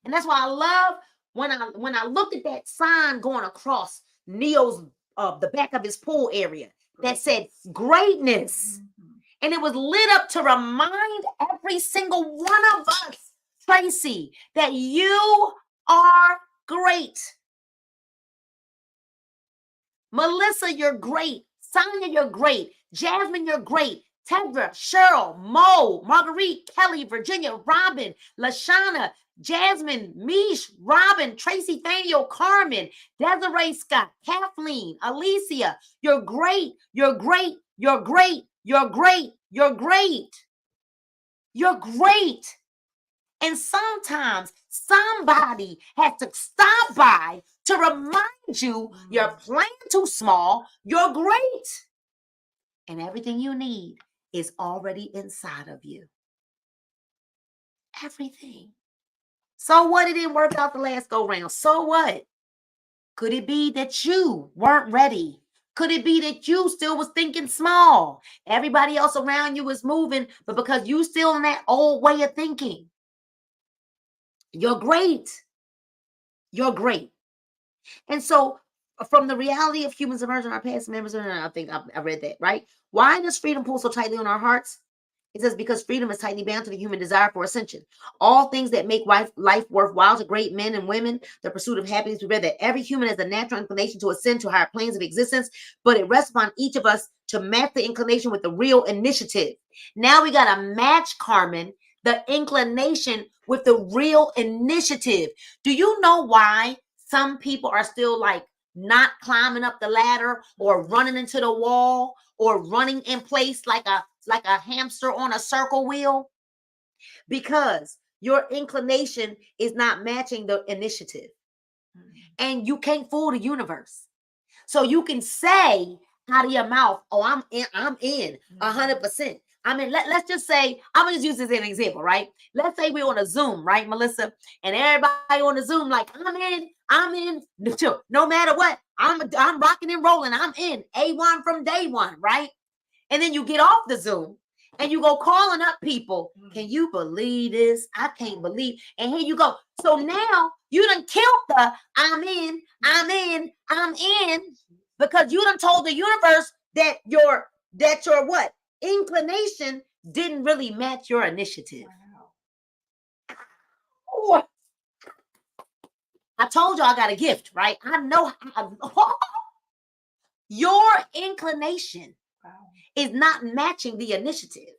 A: And that's why I love when I looked at that sign going across Neo's the back of his pool area that said greatness. And it was lit up to remind every single one of us, Tracy, that you are great. Melissa, you're great. Sonia, you're great. Jasmine, you're great. Tedra, Cheryl, Mo, Marguerite, Kelly, Virginia, Robin, Lashana, Jasmine, Mish, Robin, Tracy, Thaniel, Carmen, Desiree Scott, Kathleen, Alicia, you're great. You're great. You're great. You're great. You're great. You're great. And sometimes somebody has to stop by to remind you you're playing too small, you're great. And everything you need is already inside of you. Everything. So what? It didn't work out the last go round. So what? Could it be that you weren't ready? Could it be that you still was thinking small? Everybody else around you is moving, but because you still in that old way of thinking. You're great. You're great. And so from the reality of humans emerging our past members, I think I read that, right? Why does freedom pull so tightly on our hearts? It says, because freedom is tightly bound to the human desire for ascension. All things that make life worthwhile to great men and women, the pursuit of happiness, we read that every human has a natural inclination to ascend to higher planes of existence, but it rests upon each of us to match the inclination with the real initiative. Now we got to match, Carmen, the inclination with the real initiative. Do you know why some people are still like not climbing up the ladder or running into the wall or running in place like a hamster on a circle wheel? Because your inclination is not matching the initiative. And you can't fool the universe. So you can say out of your mouth, oh, I'm in 100%. I mean, let's just say, I'm gonna just use this as an example, right? Let's say we're on a Zoom, right, Melissa? And everybody on the Zoom, like, I'm in, no matter what, I'm rocking and rolling, I'm in A1 from day one, right? And then you get off the Zoom and you go calling up people. Can you believe this? I can't believe. And here you go. So now you done killed the I'm in, because you done told the universe that your what? Inclination didn't really match your initiative. Wow. I told you I got a gift, right? I know your inclination is not matching the initiative,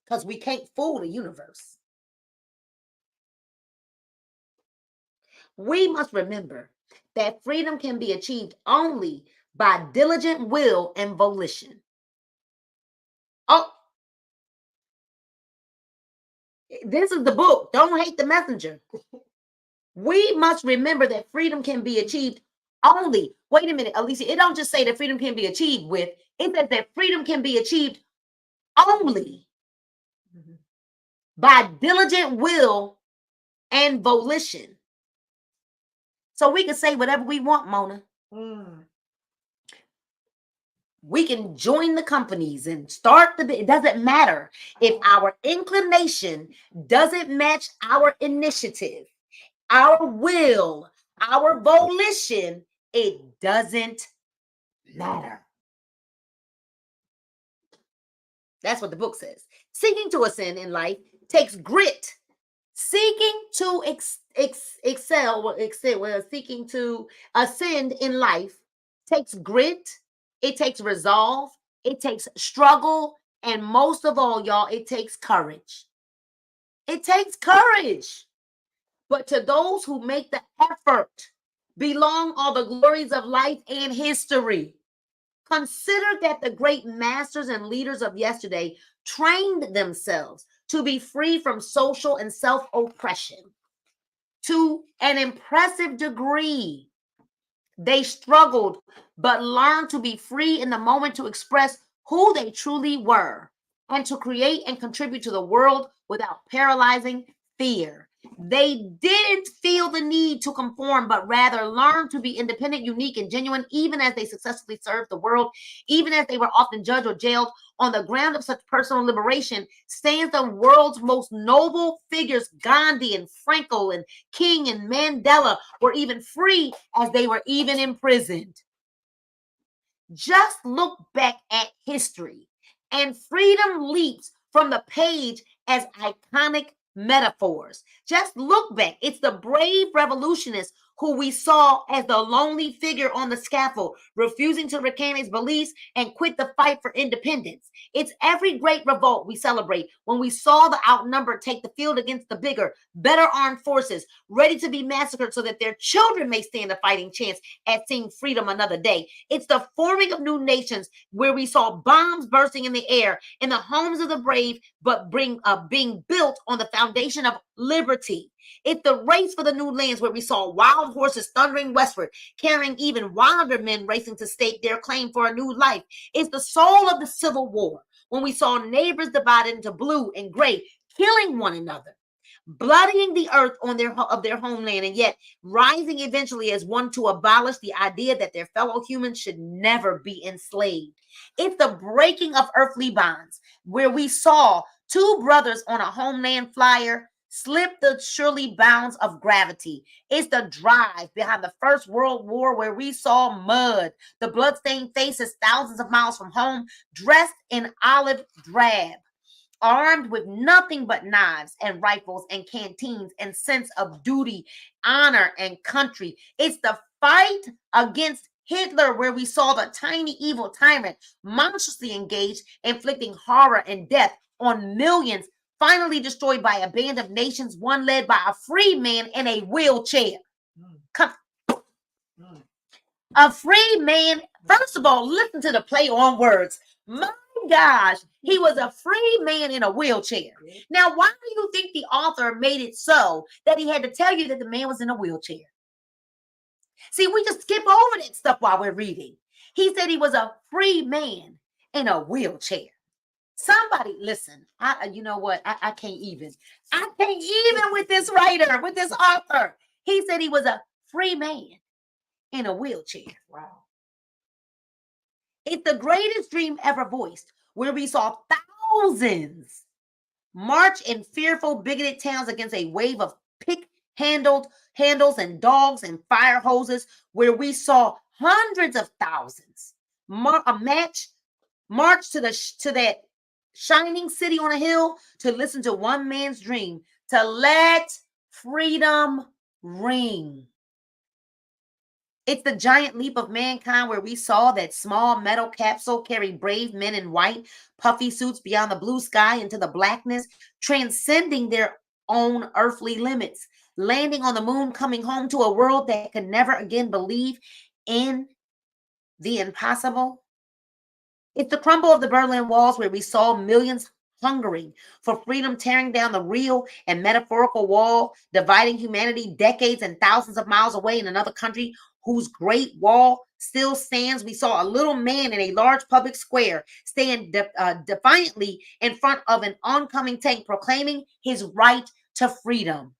A: because we can't fool the universe. We must remember that freedom can be achieved only by diligent will and volition. Oh, this is the book. Don't hate the messenger. We must remember that freedom can be achieved only. Wait a minute, Alicia. It don't just say that freedom can be achieved with. It says that freedom can be achieved only by diligent will and volition. So we can say whatever we want, Mona. We can join the companies and start it doesn't matter. If our inclination doesn't match our initiative, our will, our volition, it doesn't matter. That's what the book says. Seeking to ascend in life takes grit. Seeking to seeking to ascend in life takes grit. It takes resolve. It takes struggle. And most of all, y'all, it takes courage. It takes courage. But to those who make the effort belong all the glories of life and history. Consider that the great masters and leaders of yesterday trained themselves to be free from social and self-oppression. To an impressive degree, they struggled, but learned to be free in the moment to express who they truly were and to create and contribute to the world without paralyzing fear. They didn't feel the need to conform, but rather learn to be independent, unique, and genuine, even as they successfully served the world, even as they were often judged or jailed. On the ground of such personal liberation stands the world's most noble figures. Gandhi and Franco and King and Mandela were even free as they were even imprisoned. Just look back at history, and freedom leaps from the page as iconic metaphors. Just look back. It's the brave revolutionists who we saw as the lonely figure on the scaffold, refusing to recant his beliefs and quit the fight for independence. It's every great revolt we celebrate when we saw the outnumbered take the field against the bigger, better armed forces, ready to be massacred so that their children may stand a fighting chance at seeing freedom another day. It's the forming of new nations where we saw bombs bursting in the air in the homes of the brave, but being built on the foundation of liberty. It's the race for the new lands where we saw wild horses thundering westward, carrying even wilder men racing to stake their claim for a new life. It's the soul of the Civil War when we saw neighbors divided into blue and gray, killing one another, bloodying the earth of their homeland, and yet rising eventually as one to abolish the idea that their fellow humans should never be enslaved. It's the breaking of earthly bonds where we saw two brothers on a homeland flyer slip the surely bounds of gravity. It's the drive behind the First World War where we saw mud, the bloodstained faces thousands of miles from home, dressed in olive drab, armed with nothing but knives and rifles and canteens and sense of duty, honor, and country. It's the fight against Hitler where we saw the tiny evil tyrant monstrously engaged, inflicting horror and death on millions, finally destroyed by a band of nations, one led by a free man in a wheelchair. Come, a free man. First of all, listen to the play on words. My gosh, he was a free man in a wheelchair. Now, why do you think the author made it so that he had to tell you that the man was in a wheelchair? See, we just skip over that stuff while we're reading. He said he was a free man in a wheelchair. Somebody, listen, you know what? I can't even. I can't even with this writer, with this author. He said he was a free man in a wheelchair. Wow. It's the greatest dream ever voiced, where we saw thousands march in fearful, bigoted towns against a wave of handles and dogs and fire hoses, where we saw hundreds of thousands march to that shining city on a hill to listen to one man's dream, to let freedom ring. It's the giant leap of mankind where we saw that small metal capsule carry brave men in white, puffy suits beyond the blue sky into the blackness, transcending their own earthly limits, landing on the moon, coming home to a world that could never again believe in the impossible. It's the crumble of the Berlin Walls where we saw millions hungering for freedom, tearing down the real and metaphorical wall, dividing humanity decades and thousands of miles away in another country whose great wall still stands. We saw a little man in a large public square stand defiantly in front of an oncoming tank, proclaiming his right to freedom.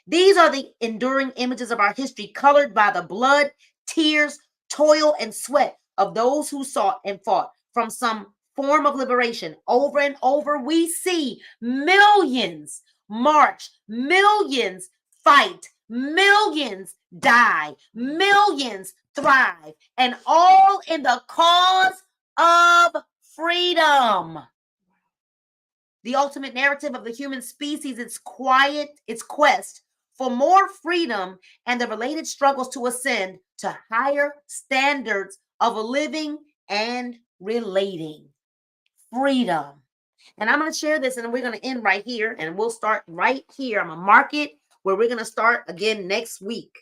A: These are the enduring images of our history, colored by the blood, tears, toil, and sweat of those who sought and fought from some form of liberation. Over and over, we see millions march, millions fight, millions die, millions thrive, and all in the cause of freedom. The ultimate narrative of the human species, its quest for more freedom and the related struggles to ascend to higher standards of living and relating. Freedom. And I'm going to share this and we're going to end right here and we'll start right here. I'm going to mark it where we're going to start again next week.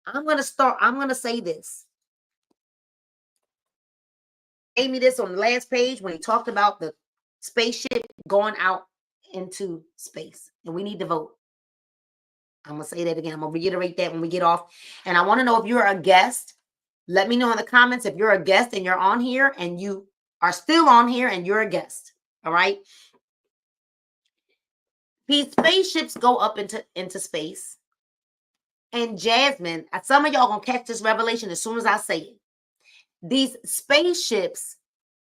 A: I'm going to say this. He gave me this on the last page when he talked about the spaceship going out into space and we need to vote. I'm going to say that again. I'm going to reiterate that when we get off. And I want to know if you're a guest. Let me know in the comments if you're a guest and you're on here and you are still on here and you're a guest. All right. These spaceships go up into space. And Jasmine, some of y'all going to catch this revelation as soon as I say it. These spaceships,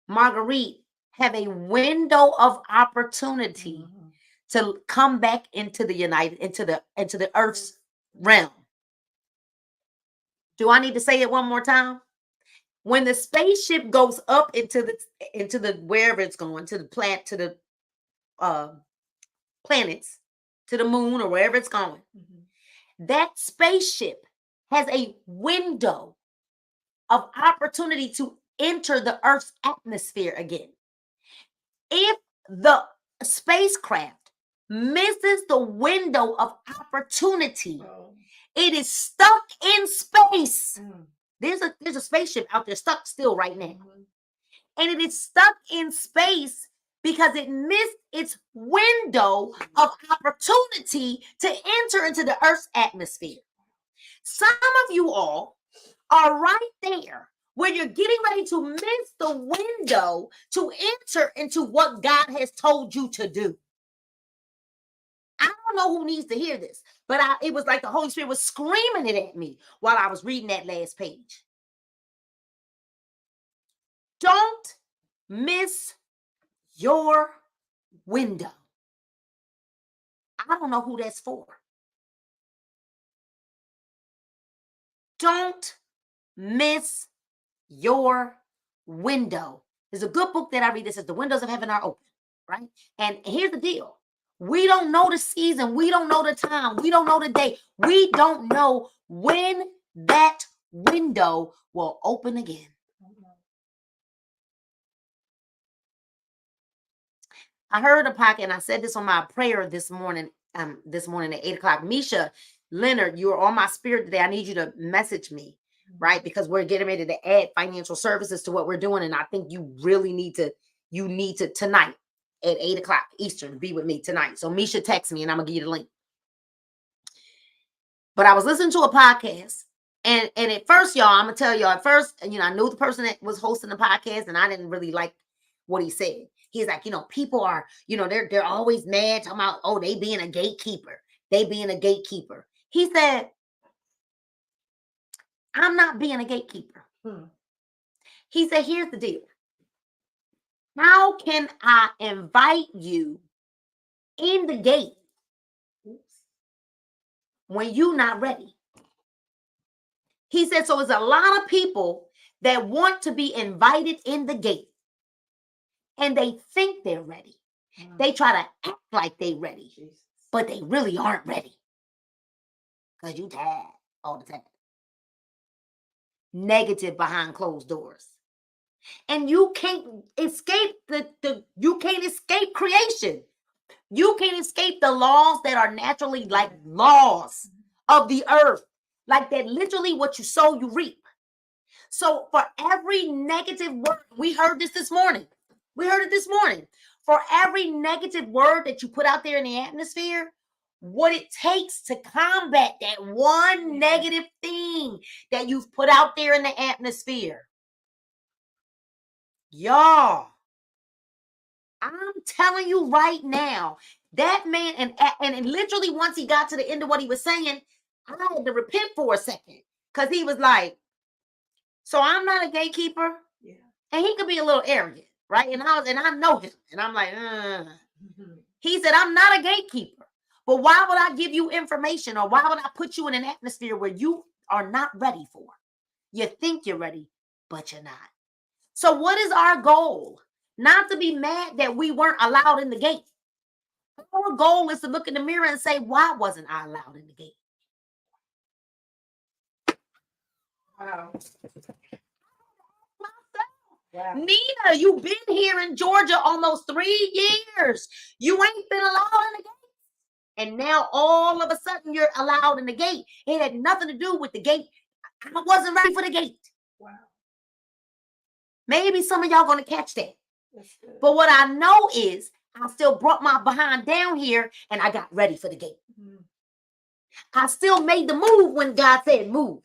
A: Marguerite, have a window of opportunity to come back into the Earth's realm. Do I need to say it one more time? When the spaceship goes up into the wherever it's going, to the planets, to the moon or wherever it's going, that spaceship has a window of opportunity to enter the Earth's atmosphere again. If the spacecraft misses the window of opportunity, it is stuck in space. There's a spaceship out there stuck still right now. And it is stuck in space because it missed its window of opportunity to enter into the Earth's atmosphere. Some of you all are right there where you're getting ready to miss the window to enter into what God has told you to do. I don't know who needs to hear this, but it was like the Holy Spirit was screaming it at me while I was reading that last page. Don't miss your window. I don't know who that's for. Don't miss your window. There's a good book that I read that says the windows of heaven are open, right? And here's the deal. We don't know the season. We don't know the time. We don't know the day. We don't know when that window will open again. I heard a podcast, and I said this on my prayer this morning at 8:00. Misha Leonard, you're on my spirit today. I need you to message me, right? Because we're getting ready to add financial services to what we're doing. And I think you really need to tonight at 8:00 Eastern, be with me tonight. So Misha, text me and I'm gonna give you the link. But I was listening to a podcast, and at first, y'all, I'm gonna tell y'all, at first, I knew the person that was hosting the podcast, and I didn't really like what he said. He's like, people are, they're always mad, talking about, oh, they being a gatekeeper. They being a gatekeeper. He said, I'm not being a gatekeeper. He said, here's the deal. How can I invite you in the gate when you're not ready? He said, so it's a lot of people that want to be invited in the gate, and they think they're ready. They try to act like they're ready, but they really aren't ready. Because you tired all the time. Negative behind closed doors. And you can't escape you can't escape creation. You can't escape the laws that are naturally like laws of the earth. Like that, literally what you sow, you reap. So for every negative word, we heard this morning. We heard it this morning. For every negative word that you put out there in the atmosphere, what it takes to combat that one negative thing that you've put out there in the atmosphere. Y'all, I'm telling you right now, that man, and literally once he got to the end of what he was saying, I had to repent for a second, because he was like, so I'm not a gatekeeper. Yeah. And he could be a little arrogant, right? And I know him. And I'm like, He said, I'm not a gatekeeper. But why would I give you information, or why would I put you in an atmosphere where you are not ready for? You think you're ready, but you're not. So what is our goal? Not to be mad that we weren't allowed in the gate. Our goal is to look in the mirror and say, why wasn't I allowed in the gate? Wow. Wow. Nina, you've been here in Georgia almost 3 years. You ain't been allowed in the gate. And now all of a sudden you're allowed in the gate. It had nothing to do with the gate. I wasn't ready for the gate. Wow. Maybe some of y'all going to catch that. But what I know is I still brought my behind down here and I got ready for the gate. I still made the move when God said move.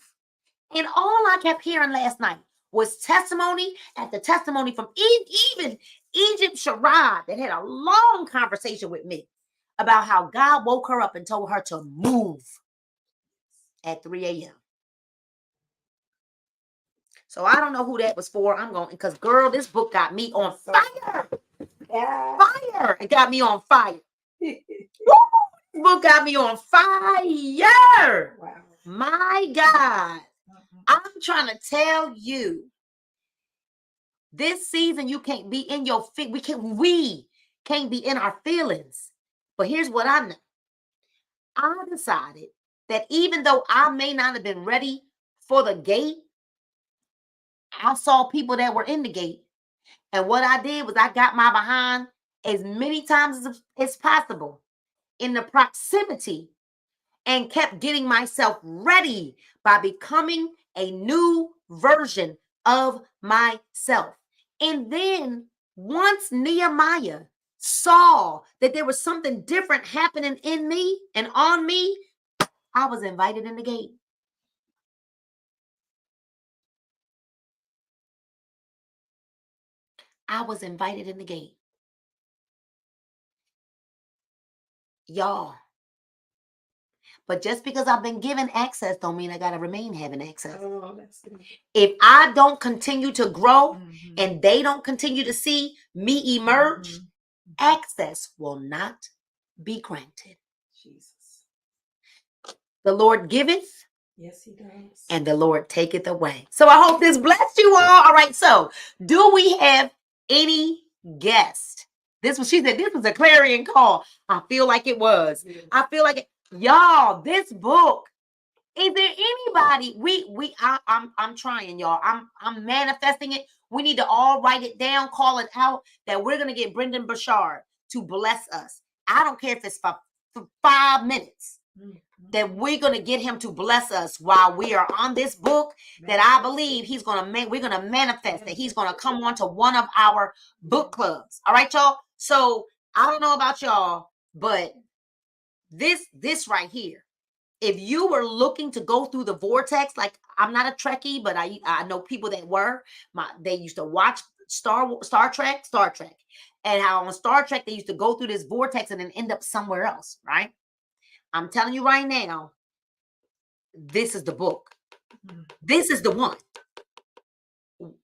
A: And all I kept hearing last night was testimony after testimony from even Egypt Sherrod, that had a long conversation with me about how God woke her up and told her to move at 3 a.m. So I don't know who that was for. I'm going, because girl, this book got me on fire. Fire. It got me on fire. This book got me on fire. Wow. My God. I'm trying to tell you, this season you can't be in your we can't be in our feelings. But here's what I know. I decided that even though I may not have been ready for the gate, I saw people that were in the gate. And what I did was I got my behind as many times as possible in the proximity, and kept getting myself ready by becoming a new version of myself. And then once Nehemiah saw that there was something different happening in me and on me, I was invited in the gate. I was invited in the gate. Y'all. But just because I've been given access don't mean I got to remain having access. Oh, if I don't continue to grow and they don't continue to see me emerge, access will not be granted.
B: Jesus.
A: The Lord giveth,
B: Yes, he does.
A: and the Lord taketh away. So I hope this blessed you all. All right, so do we have any guests? She said this was a clarion call. I feel like it was. I feel like it. Y'all, this book. Is there anybody? I'm trying, y'all. I'm manifesting it. We need to all write it down, call it out, that we're gonna get BRENDON BURCHARD to bless us. I don't care if it's for 5 minutes. That we're going to get him to bless us while we are on this book, that I believe we're going to manifest, that he's going to come on to one of our book clubs. All right, y'all. So I don't know about y'all, but this right here, if you were looking to go through the vortex, like I'm not a Trekkie, but I know people that were, they used to watch Star Trek, and how on Star Trek, they used to go through this vortex and then end up somewhere else, right? I'm telling you right now, this is the book. This is the one.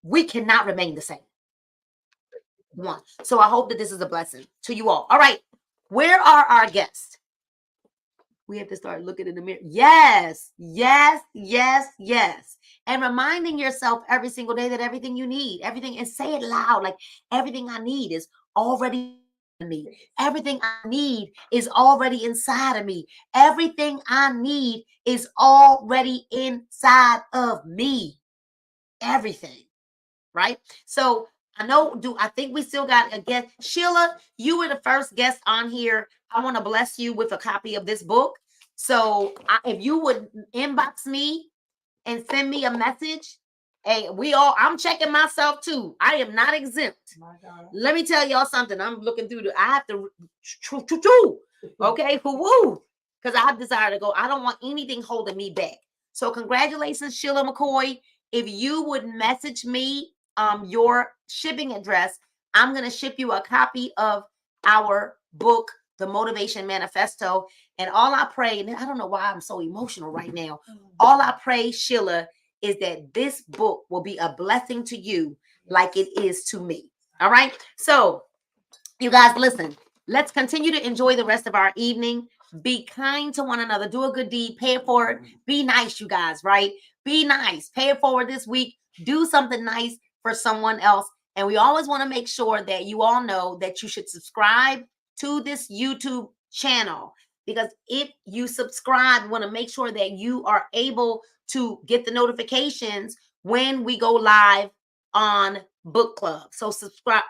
A: We cannot remain the same. One. So I hope that this is a blessing to you all. All right. Where are our guests? We have to start looking in the mirror. Yes, yes, yes, yes. And reminding yourself every single day that everything you need, everything, and say it loud, like everything I need is already in me. Everything I need is already inside of me. Everything I need is already inside of me. Everything, right? So I think we still got a guest. Sheila, you were the first guest on here. I want to bless you with a copy of this book. So if you would inbox me and send me a message, hey, I'm checking myself too. I am not exempt.
B: My God.
A: Let me tell y'all something. I'm looking through I have to, okay, woo, because I desire to go. I don't want anything holding me back. So congratulations, Sheila McCoy. If you would message me your shipping address, I'm going to ship you a copy of our book, The Motivation Manifesto. And all I pray, and I don't know why I'm so emotional right now. All I pray, Sheila, is that this book will be a blessing to you like it is to me. All right. So you guys, listen, let's continue to enjoy the rest of our evening. Be kind to one another. Do a good deed. Pay it forward. Be nice, you guys, right? Be nice. Pay it forward this week. Do something nice for someone else. And we always want to make sure that you all know that you should subscribe to this YouTube channel. Because if you subscribe, we want to make sure that you are able to get the notifications when we go live on book club. So subscribe.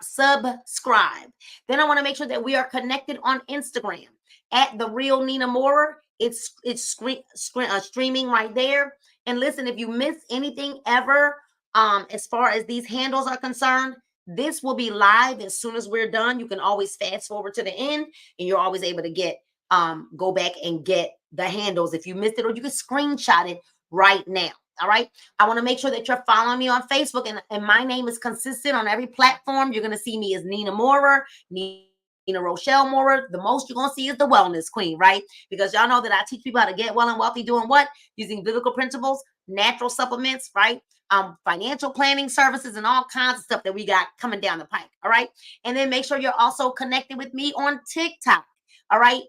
A: Then I want to make sure that we are connected on Instagram at The Real Nina Moorer. It's streaming right there. And listen, if you miss anything ever, as far as these handles are concerned, this will be live as soon as we're done. You can always fast forward to the end, and you're always able to get go back and get the handles if you missed it, or you can screenshot it right now. All right. I want to make sure that you're following me on Facebook, and my name is consistent on every platform. You're going to see me as Nina Moorer, Nina Rochelle Moorer. The most you're going to see is the Wellness Queen, right? Because y'all know that I teach people how to get well and wealthy doing what? Using biblical principles, natural supplements, right? Financial planning services, and all kinds of stuff that we got coming down the pike. All right. And then make sure you're also connected with me on TikTok. All right.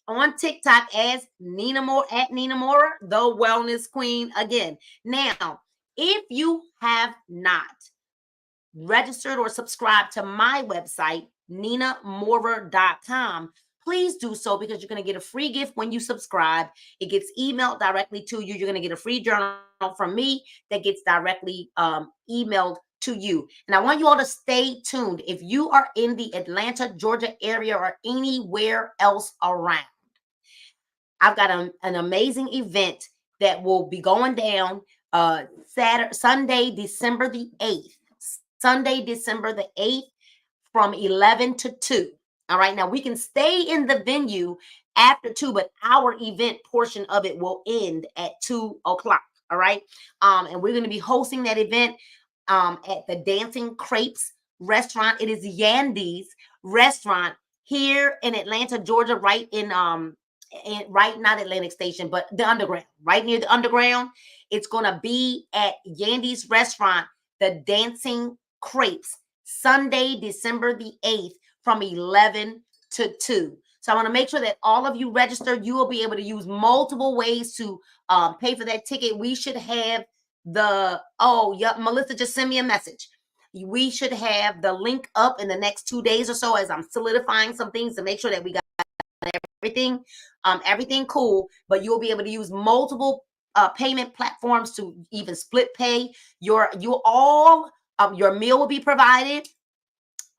A: On TikTok as Nina Moorer, at Nina Moorer, the Wellness Queen again. Now, if you have not registered or subscribed to my website, ninamoorer.com, please do so, because you're going to get a free gift when you subscribe. It gets emailed directly to you. You're going to get a free journal from me that gets directly emailed to you. And I want you all to stay tuned. If you are in the Atlanta, Georgia area, or anywhere else around, I've got an amazing event that will be going down Sunday, December the 8th. Sunday, December the 8th from 11 to 2. All right. Now, we can stay in the venue after 2, but our event portion of it will end at 2 o'clock. All right. And we're going to be hosting that event at the Dancing Crepes restaurant. It is Yandy's restaurant here in Atlanta, Georgia, right in not Atlantic Station, but the Underground, right near the Underground. It's going to be at Yandy's restaurant, the Dancing Crepes, Sunday, December the 8th from 11 to 2. So I want to make sure that all of you registered. You will be able to use multiple ways to pay for that ticket. We should have Melissa just sent me a message. We should have the link up in the next 2 days or so, as I'm solidifying some things to make sure that we got everything cool. But you'll be able to use multiple payment platforms to even split pay. Your meal will be provided.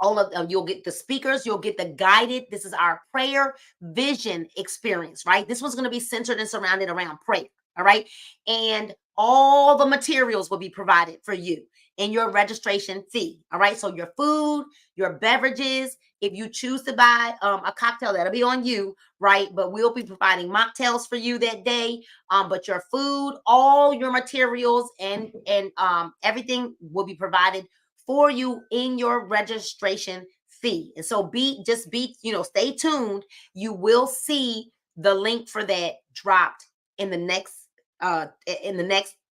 A: All of you'll get the speakers, you'll get the guided. This is our prayer vision experience, right? This one's going to be centered and surrounded around prayer. All right. And all the materials will be provided for you in your registration fee. All right. So your food, your beverages, if you choose to buy a cocktail, that'll be on you, right? But we'll be providing mocktails for you that day. But your food, all your materials, and everything will be provided for you in your registration fee. And so stay tuned. You will see the link for that dropped in the next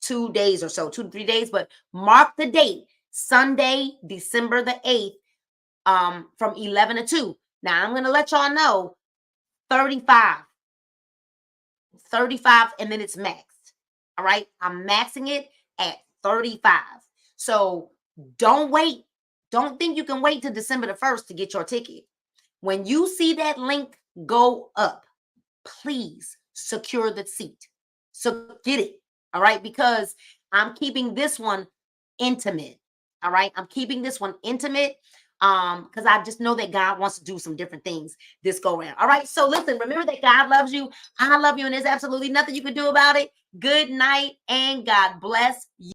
A: 2 days or so, 2 to 3 days. But mark the date, Sunday, December the 8th, from 11 to 2. Now I'm going to let y'all know 35, and then it's maxed. All right. I'm maxing it at 35. So don't wait. Don't think you can wait till December the 1st to get your ticket. When you see that link go up, please secure the seat. So get it. All right. Because I'm keeping this one intimate. All right. I'm keeping this one intimate because I just know that God wants to do some different things this go around. All right. So listen, remember that God loves you. I love you, and there's absolutely nothing you can do about it. Good night, and God bless you.